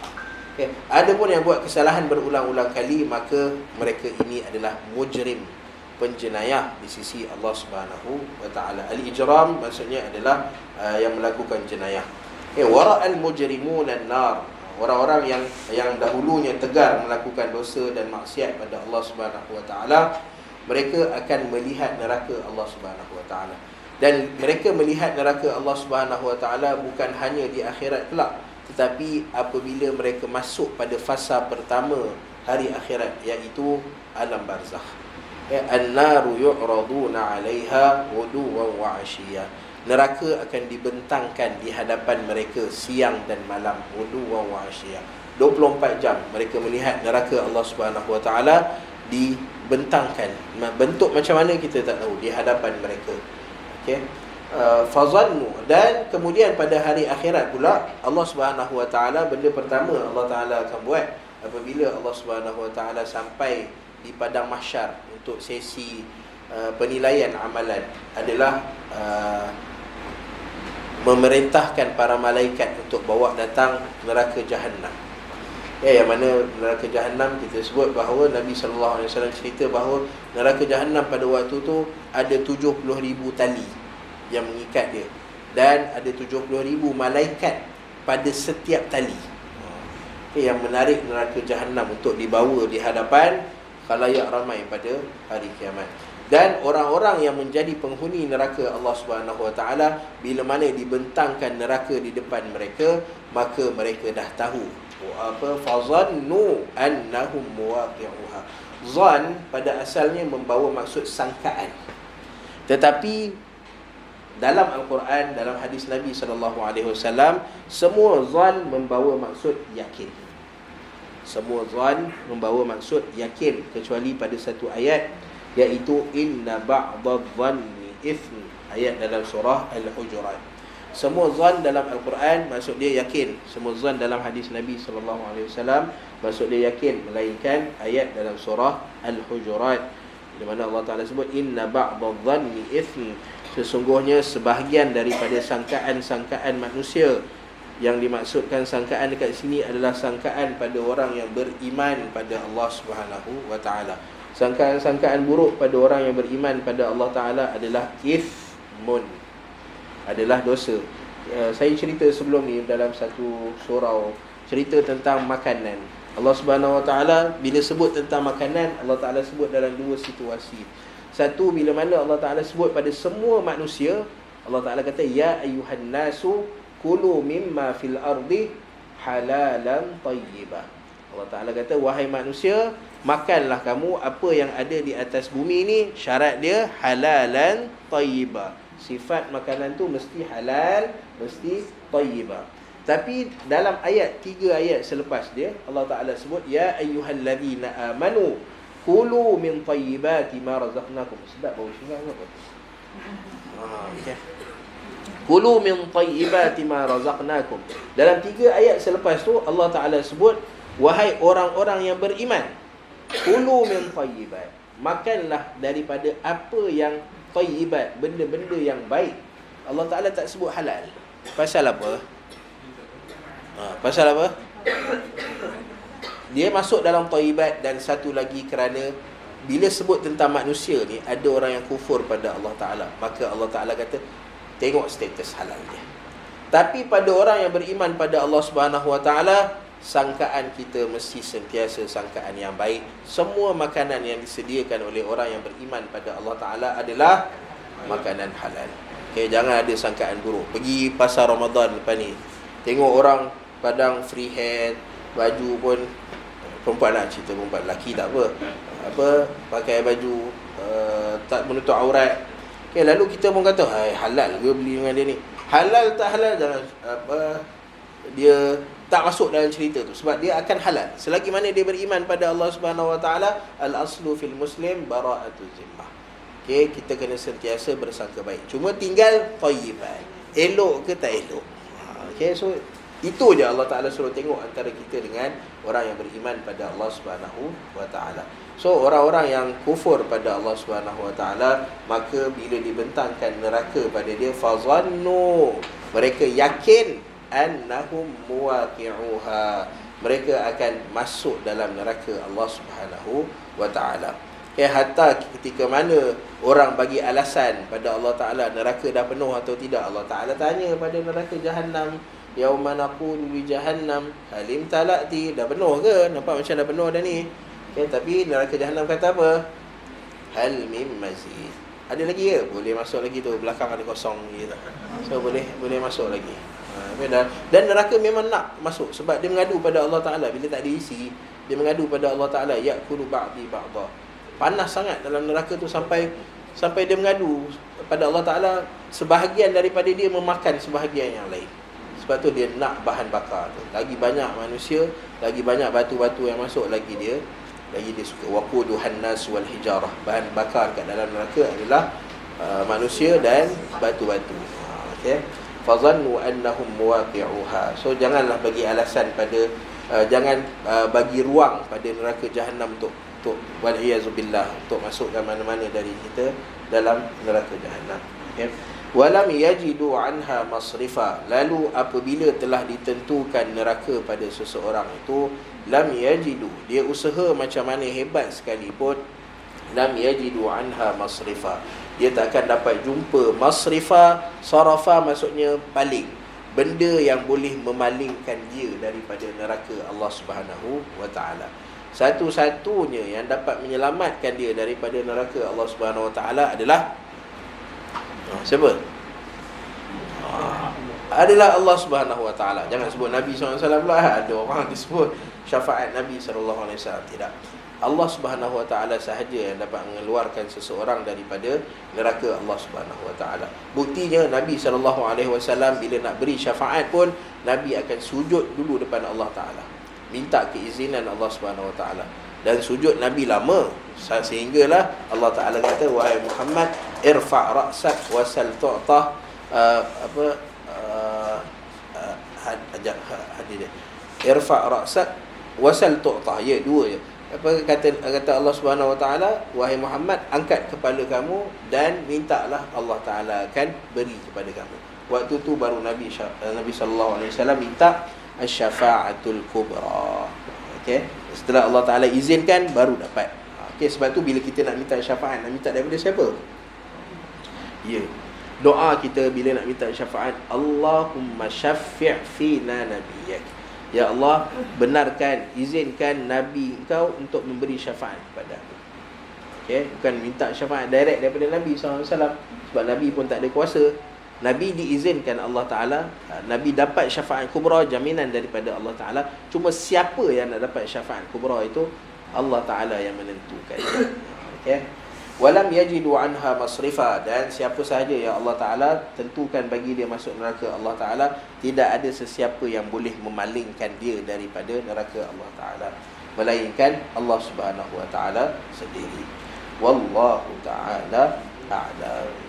Okay. Ada pun yang buat kesalahan berulang-ulang kali, maka mereka ini adalah mujrim, penjenayah di sisi Allah Subhanahu Wa Ta'ala. Al-ijram maksudnya adalah yang melakukan jenayah. Wara'al mujrimuna an-nar, orang-orang yang dahulunya tegar melakukan dosa dan maksiat pada Allah Subhanahu Wa Ta'ala, mereka akan melihat neraka Allah Subhanahu Wa Ta'ala. Dan mereka melihat neraka Allah Subhanahu Wa Ta'ala bukan hanya di akhirat kelak, tetapi apabila mereka masuk pada fasa pertama hari akhirat, iaitu alam barzakh. An-naru yu'raduna 'alaiha ghuduwan wa 'ashiyya. Neraka akan dibentangkan di hadapan mereka siang dan malam, ghuduwan wa 'ashiyya. 24 jam mereka melihat neraka Allah Subhanahu Wa Ta'ala dibentangkan. Bentuk macam mana kita tak tahu, di hadapan mereka. Okey. Fazannu, dan kemudian pada hari akhirat pula Allah Subhanahu Wa Ta'ala, benda pertama Allah Ta'ala akan buat apabila Allah Subhanahu Wa Ta'ala sampai di padang mahsyar untuk sesi penilaian amalan adalah memerintahkan para malaikat untuk bawa datang neraka Jahannam. Yang mana neraka Jahannam kita sebut bahawa Nabi SAW cerita bahawa neraka Jahannam pada waktu tu ada 70,000 tali yang mengikat dia, dan ada 70,000 malaikat pada setiap tali yang menarik neraka Jahannam untuk dibawa di hadapan khalayak ramai pada hari kiamat. Dan orang-orang yang menjadi penghuni neraka Allah Subhanahu Wa Taala, bila mana dibentangkan neraka di depan mereka, maka mereka dah tahu fazannu annahum muwaqi'uha. Zan pada asalnya membawa maksud sangkaan, tetapi dalam Al-Quran, dalam hadis Nabi SAW, semua zan membawa maksud yakin. Semua zan membawa maksud yakin, kecuali pada satu ayat, iaitu inna ba'dadh-dhanni ithm, ayat dalam surah Al-Hujurat. Semua zan dalam Al-Quran maksud dia yakin. Semua zan dalam hadis Nabi SAW maksud dia yakin, melainkan ayat dalam surah Al-Hujurat, di mana Allah Ta'ala sebut inna ba'dadh-dhanni ithm, sesungguhnya sebahagian daripada sangkaan-sangkaan manusia. Yang dimaksudkan sangkaan dekat sini adalah sangkaan pada orang yang beriman pada Allah Subhanahu Wa Taala. Sangkaan-sangkaan buruk pada orang yang beriman pada Allah Ta'ala adalah ithmun, adalah dosa. Saya cerita sebelum ni dalam satu surau, cerita tentang makanan. Allah Subhanahu Wa Taala bila sebut tentang makanan, Allah Ta'ala sebut dalam dua situasi. Satu, bila mana Allah Ta'ala sebut pada semua manusia, Allah Ta'ala kata, ya ayyuhan nasu kulu mimma fil ardi halalan tayyibah. Allah Ta'ala kata, wahai manusia, makanlah kamu apa yang ada di atas bumi ni, syarat dia halalan tayyibah. Sifat makanan tu mesti halal, mesti tayyibah. Tapi dalam ayat, 3 ayat selepas dia, Allah Ta'ala sebut, ya ayyuhalladzina amanu kulu min tayyibati ma razaqnakum. Sedap bau syurga apa? Okay. Kulu min tayyibati ma razaqnakum. Dalam 3 ayat selepas tu Allah Ta'ala sebut, wahai orang-orang yang beriman, kulu min tayyibat, makanlah daripada apa yang tayyibat, benda-benda yang baik. Allah Ta'ala tak sebut halal. Pasal apa? Pasal apa? Dia masuk dalam tayyibat. Dan satu lagi kerana bila sebut tentang manusia ni, ada orang yang kufur pada Allah Ta'ala, maka Allah Ta'ala kata, tengok status halal dia. Tapi pada orang yang beriman pada Allah Subhanahu Wa Ta'ala, sangkaan kita mesti sentiasa sangkaan yang baik. Semua makanan yang disediakan oleh orang yang beriman pada Allah Ta'ala adalah makanan halal. Okay, jangan ada sangkaan buruk. Pergi pasar Ramadan lepas ni, tengok orang Padang free hair, baju pun perempuan lah, cerita perempuan, lelaki tak apa, pakai baju tak menutup aurat. Okay, lalu kita pun kata, hai, halal ke beli dengan dia ni? Halal tak halal, jangan dia tak masuk dalam cerita tu, sebab dia akan halal selagi mana dia beriman pada Allah Subhanahu Wa Taala. Al-aslu fil muslim bara'atu zimmah. Okay, kita kena sentiasa bersangka baik. Cuma tinggal thayyiban, elok ke tak elok. Okay, so itu je Allah Ta'ala suruh tengok antara kita dengan orang yang beriman pada Allah Subhanahu Wa Ta'ala. So orang-orang yang kufur pada Allah Subhanahu Wa Ta'ala, maka bila dibentangkan neraka pada dia, fazannu, mereka yakin, annahum muwaqi'uha, mereka akan masuk dalam neraka Allah Subhanahu Wa Ta'ala. Hatta ketika mana orang bagi alasan pada Allah Ta'ala neraka dah penuh atau tidak, Allah Ta'ala tanya pada neraka Jahannam, yauma naqulu li jahannam halim talati, dah penuh ke? Nampak macam dah penuh dah ni. Okay, tapi neraka Jahannam kata apa? Hal mim mazid, ada lagi ke? Boleh masuk lagi tu, belakang ada kosong gitu. So boleh masuk lagi. Dan neraka memang nak masuk, sebab dia mengadu pada Allah Ta'ala. Bila tak diisi, dia mengadu pada Allah Ta'ala, ya'kulu ba'di ba'da. Panas sangat dalam neraka tu, sampai dia mengadu pada Allah Ta'ala, sebahagian daripada dia memakan sebahagian yang lain. Sebab tu dia nak bahan bakar tu. Lagi banyak manusia, lagi banyak batu-batu yang masuk, lagi dia suka. Waquduhan nas wal hijarah, bahan bakar kat dalam neraka adalah manusia dan batu-batu. Okey, fazannu annahum muwaqi'uha. So janganlah bagi alasan pada jangan bagi ruang pada neraka Jahannam untuk wal-iyazubillah, untuk masukkan mana-mana dari kita dalam neraka Jahannam. Okey, walam yajidu anha masrifa, lalu apabila telah ditentukan neraka pada seseorang itu, lam yajidu, dia usaha macam mana hebat sekalipun, lam yajidu anha masrifa, dia tak akan dapat jumpa masrifa. Sarafa maksudnya paling, benda yang boleh memalingkan dia daripada neraka Allah Subhanahu Wa Ta'ala. Satu-satunya yang dapat menyelamatkan dia daripada neraka Allah Subhanahu Wa Taala adalah siapa? Adalah Allah Subhanahu Wa Taala. Jangan sebut Nabi SAW pula. Ada orang disebut syafaat Nabi SAW. Tidak. Allah Subhanahu Wa Taala sahaja yang dapat mengeluarkan seseorang daripada neraka Allah Subhanahu Wa Taala. Buktinya Nabi SAW bila nak beri syafaat pun Nabi akan sujud dulu depan Allah Taala, minta keizinan Allah Subhanahu Wa Taala. Dan sujud Nabi lama, sehinggalah Allah Taala kata, wahai Muhammad, irfa' ra'sak wasal tu'tah irfa' ra'sak wasal tu'tah. Ya, dua je. Kata Allah Subhanahu Wa Taala, wahai Muhammad, angkat kepala kamu dan mintalah, Allah Taala akan beri kepada kamu. Waktu tu baru Nabi sallallahu alaihi wasallam minta asy-syafa'atul kubra. Okey, setelah Allah Taala izinkan baru dapat. Okey, sebab tu bila kita nak minta syafaat, nak minta daripada siapa? Ya. Doa kita bila nak minta syafaat, Allahumma syaffi' fina nabiyyak. Ya Allah, benarkan, izinkan Nabi Engkau untuk memberi syafaat kepada aku. Okay? Bukan minta syafaat direct daripada Nabi SAW. Sebab Nabi pun tak ada kuasa. Nabi diizinkan Allah Ta'ala, Nabi dapat syafaat kubra, jaminan daripada Allah Ta'ala. Cuma siapa yang nak dapat syafaat kubra itu, Allah Ta'ala yang menentukan. Okay? Walam yajidu anha masrifa. Dan siapa sahaja yang Allah Ta'ala tentukan bagi dia masuk neraka Allah Ta'ala, tidak ada sesiapa yang boleh memalingkan dia daripada neraka Allah Ta'ala, melainkan Allah Subhanahu Wa Ta'ala sendiri. Wallahu Ta'ala a'lam.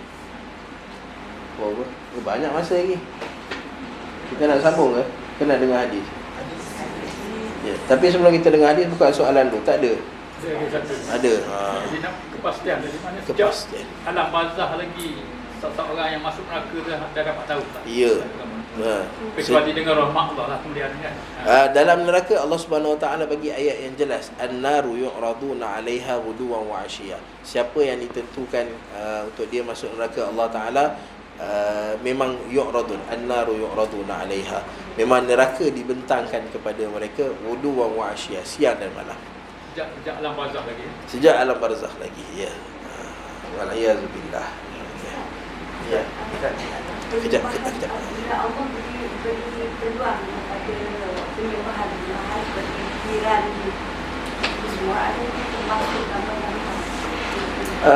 Oh, banyak masa lagi. Kita nak sambung ke? Kena dengar hadis. Ya, tapi sebelum kita dengar hadis, buka soalan dulu. Tak ada? Ada. Jadi nak kepastian dari mana sejak alam barzah lagi seseorang yang masuk neraka dah dapat tahu tak? Ya. Kecuali dengan rahmat Allah lah kemudian kan. Dalam neraka Allah Subhanahu Wa Taala bagi ayat yang jelas, an-naru yu'raduna 'alaiha ghuduwan wa 'ashiyya. Siapa yang ditentukan untuk dia masuk neraka Allah Taala, memang yu'radun, an-naru yu'raduna 'alaiha. Memang neraka dibentangkan kepada mereka ghuduwan wa 'ashiyya, siang dan malam. Sejak alam barzah lagi. Sejak alam barzah lagi, ya. Wal-iyazubillah. Ya. Kejap. Bila Allah beri peluang kepada penyembahan seperti jiran semua ada termasuk gambar-gambar.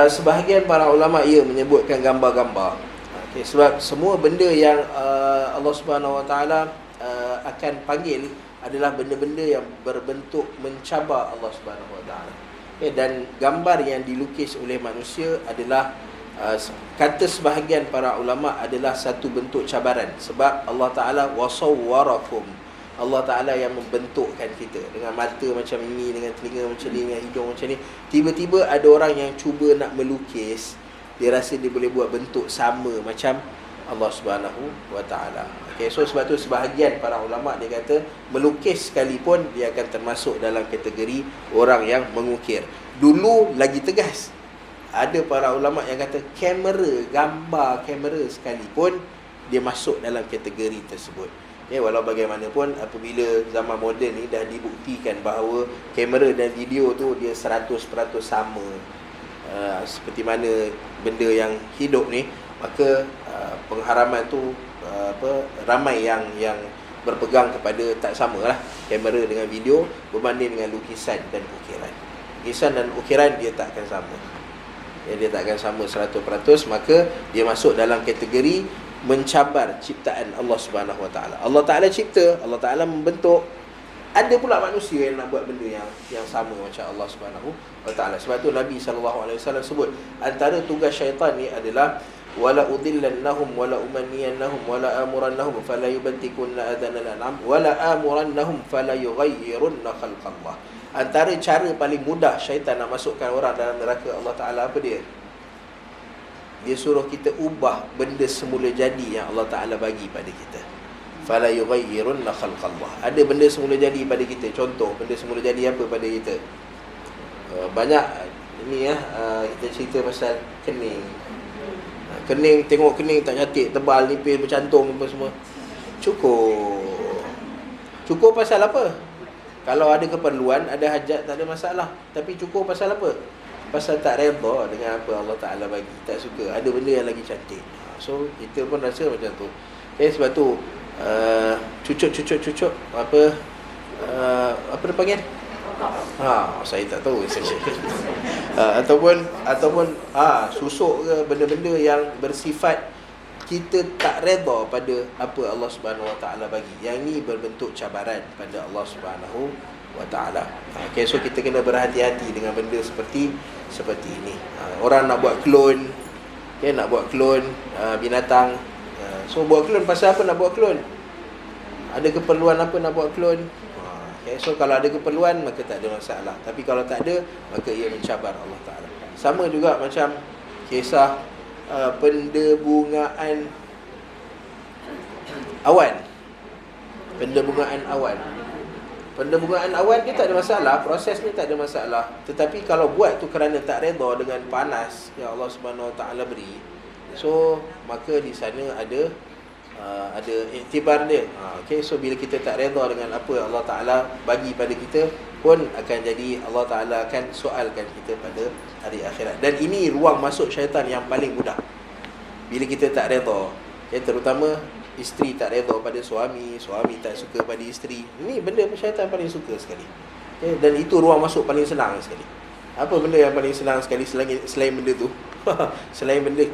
Sebahagian para ulama menyebutkan gambar-gambar. Okay, sebab semua benda yang Allah Subhanahu Wa Taala akan panggil adalah benda-benda yang berbentuk mencabar Allah Subhanahu Wa Taala. Okay, dan gambar yang dilukis oleh manusia adalah kata sebahagian para ulama adalah satu bentuk cabaran. Sebab Allah Ta'ala wasawwarakum, Allah Ta'ala yang membentukkan kita dengan mata macam ini, dengan telinga macam ni, dengan hidung macam ni. Tiba-tiba ada orang yang cuba nak melukis, dia rasa dia boleh buat bentuk sama macam Allah Subhanahu Wa Ta'ala. Okay, so sebab tu sebahagian para ulama dia kata melukis sekalipun dia akan termasuk dalam kategori orang yang mengukir. Dulu lagi tegas, ada para ulama yang kata gambar kamera sekalipun dia masuk dalam kategori tersebut. Walau bagaimanapun, apabila zaman moden ni dah dibuktikan bahawa kamera dan video tu dia 100% sama, seperti mana benda yang hidup ni, maka pengharaman tu ramai yang berpegang kepada tak samalah kamera dengan video berbanding dengan lukisan dan ukiran. Lukisan dan ukiran dia tak akan sama. Dia tak akan sama 100%, maka dia masuk dalam kategori mencabar ciptaan Allah Subhanahu Wa Taala. Allah Taala cipta, Allah Taala membentuk. Ada pula manusia yang nak buat benda yang sama macam Allah Subhanahu Wa Taala. Sebab tu Nabi SAW sebut antara tugas syaitan ni adalah wala udillannahum wala umanniyannahum wala amurannahum fala yubantikunna adana al-an'am wala amurannahum fala yughayyirunna khalqallah. Antara cara paling mudah syaitan nak masukkan orang dalam neraka Allah Ta'ala apa dia? Dia suruh kita ubah benda semula jadi yang Allah Ta'ala bagi pada kita. Fala yughayyirunna khalqallah. Ada benda semula jadi pada kita. Contoh, benda semula jadi apa pada kita? Banyak ini kita cerita pasal kening. Kening, tengok kening tak cantik, tebal, nipis, bercantum apa semua. Cukur pasal apa? Kalau ada keperluan, ada hajat, tak ada masalah. Tapi cukup pasal apa? Pasal tak redha dengan apa Allah Ta'ala bagi. Tak suka, ada benda yang lagi cantik. So kita pun rasa macam tu. Sebab tu cucuk apa dia panggil? Saya tak tahu. Ataupun susuk ke, benda-benda yang bersifat kita tak redha pada apa Allah Subhanahu Wa Taala bagi. Yang ni berbentuk cabaran pada Allah Subhanahu Wa Taala. Okay, so kita kena berhati-hati dengan benda seperti ini. Orang nak buat klon, nak buat klon binatang. So buat klon pasal apa nak buat klon? Ada keperluan apa nak buat klon? Okay, so kalau ada keperluan maka tak ada masalah. Tapi kalau tak ada, maka ia mencabar Allah Ta'ala. Sama juga macam kisah pendebungaan awan. Pendebungaan awan dia tak ada masalah, proses ni tak ada masalah. Tetapi kalau buat tu kerana tak redha dengan panas yang Allah Subhanahu Wa Taala beri, so maka di sana ada iktibar dia. Okay, so bila kita tak redha dengan apa Allah Ta'ala bagi pada kita, pun akan jadi Allah Ta'ala akan soalkan kita pada hari akhirat. Dan ini ruang masuk syaitan yang paling mudah. Bila kita tak redha, terutama isteri tak redha pada suami, suami tak suka pada isteri. Ini benda syaitan paling suka sekali. Dan itu ruang masuk paling senang sekali. Apa benda yang paling senang sekali selain benda tu? Selain benda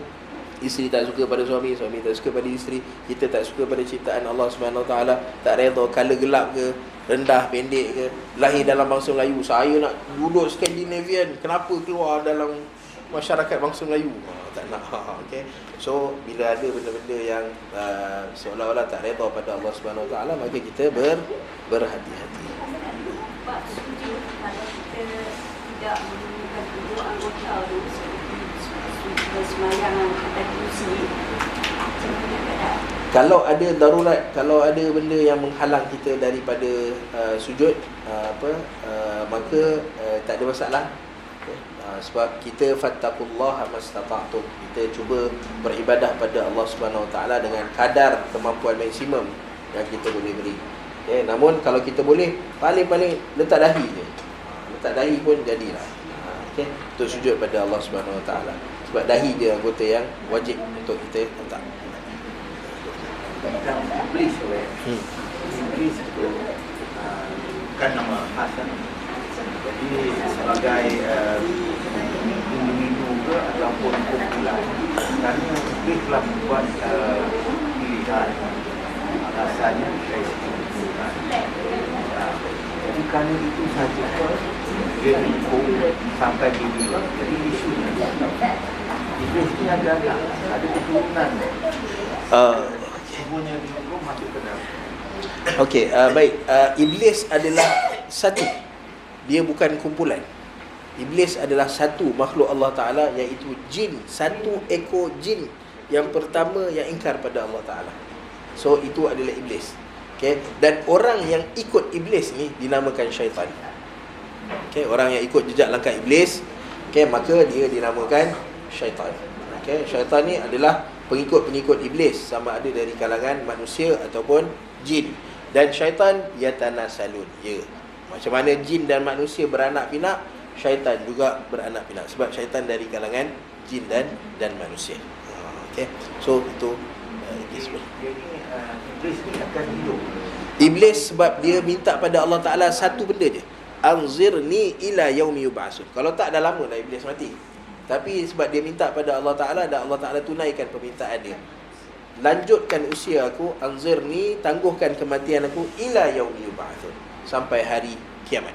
isteri tak suka pada suami, suami tak suka pada isteri, kita tak suka pada ciptaan Allah Subhanahu Wa Taala, tak redha color gelap ke, rendah pendek ke, lahir dalam bangsa Melayu, saya nak duduk Scandinavian, kenapa keluar dalam masyarakat bangsa Melayu? Tak nak. Okay. So bila ada benda-benda yang seolah-olah tak redha pada Allah Subhanahu Wa Taala, maka kita berhati-hati. Pak setuju kalau kita tidak menggunakan kedua anggota bersemayam atas kursi, macam mana keadaan? Kalau ada darurat, kalau ada benda yang menghalang kita daripada sujud, maka tak ada masalah. Sebab kita fattaqullaha mastata'tum, kita cuba beribadah pada Allah Subhanahu Wa Taala dengan kadar kemampuan maksimum yang kita boleh beri. Namun kalau kita boleh, paling-paling letak dahi je. Letak dahi pun jadilah. Untuk sujud pada Allah Subhanahu Wa Taala. Sebab dahi dia anggota yang wajib untuk kita letak. Tentang iblis tu, iblis tu bukan nama khas. Jadi sebagai individu ke ataupun kumpulan, kerana iblis telah membuat pilihan alasannya dari segi kumpulan. Jadi kerana itu saja dia hukum sampai bila. Jadi isunya iblis ni ada keturunan. Semuanya dihukum masuk ke dalam. Okey, baik. Iblis adalah satu. Dia bukan kumpulan. Iblis adalah satu makhluk Allah Ta'ala, iaitu jin. Satu ekor jin yang pertama yang ingkar pada Allah Ta'ala. So itu adalah iblis. Okay? Dan orang yang ikut iblis ni dinamakan syaitan. Okay? Orang yang ikut jejak langkah iblis, okay, maka dia dinamakan syaitan. Okay? Syaitan ni adalah pengikut-pengikut iblis, sama ada dari kalangan manusia ataupun jin. Dan syaitan yatanasalun, macam mana jin dan manusia beranak pinak, syaitan juga beranak pinak. Sebab syaitan dari kalangan jin dan manusia. Okay. So itu iblis. Iblis ni akan hidup. Iblis sebab dia minta pada Allah Ta'ala satu benda je, anzirni ila yaumi yub'atsun. Kalau tak dah lama dah iblis mati. Tapi sebab dia minta pada Allah Ta'ala, dan Allah Ta'ala tunaikan permintaan dia. Lanjutkan usia aku, anzirni, tangguhkan kematian aku, ila yaumi yub'atsun, sampai hari kiamat.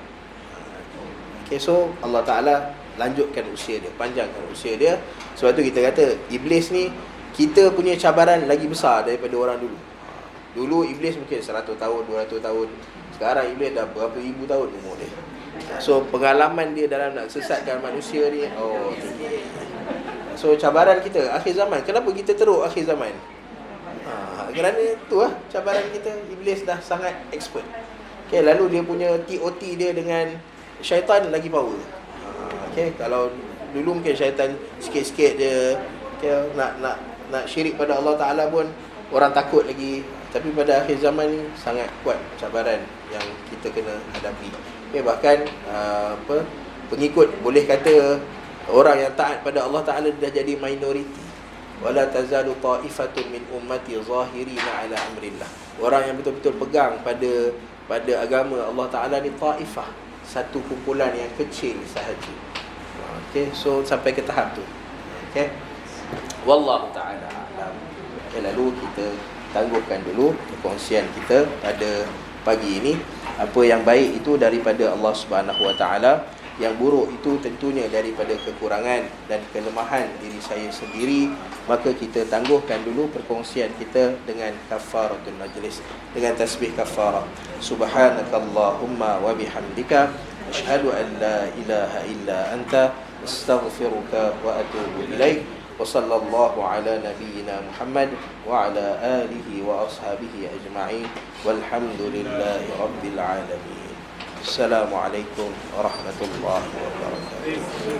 Okay, so Allah Ta'ala lanjutkan usia dia, panjangkan usia dia. Sebab tu kita kata iblis ni, kita punya cabaran lagi besar daripada orang dulu. Dulu iblis mungkin 100 tahun, 200 tahun. Sekarang iblis dah berapa ribu tahun umur dia. So pengalaman dia dalam nak sesatkan manusia ni, tinggi. So cabaran kita akhir zaman. Kenapa kita teruk akhir zaman? Kerana tu cabaran kita. Iblis dah sangat expert. Okay, lalu dia punya TOT dia dengan syaitan lagi power. Okay, kalau dulu mungkin syaitan sikit-sikit dia, okay, nak syirik pada Allah Ta'ala pun orang takut lagi. Tapi pada akhir zaman ni sangat kuat cabaran yang kita kena hadapi. Bahkan pengikut boleh kata orang yang taat pada Allah Ta'ala dah jadi minoriti. Wala tazalu ta'ifatun min ummati zahirina ala amrillah. Orang yang betul-betul pegang pada agama Allah Ta'ala ni ta'ifah, satu kumpulan yang kecil sahaja. Okay, so sampai ke tahap tu. Okay, wallahu ta'ala a'lam. Okay, lalu kita tangguhkan dulu perkongsian kita pada pagi ini. Apa yang baik itu daripada Allah Subhanahu Wa Ta'ala, yang buruk itu tentunya daripada kekurangan dan kelemahan diri saya sendiri. Maka kita tangguhkan dulu perkongsian kita dengan kafaratul majlis, dengan tasbih kafarah. Subhanakallahumma wa bihamdika asyhadu an la ilaha illa anta astaghfiruka wa atubu ilaik. Wa sallallahu ala nabiyyina Muhammad wa ala alihi wa ashabihi ajma'in walhamdulillahi rabbil alamin. Assalamualaikum warahmatullahi wabarakatuh.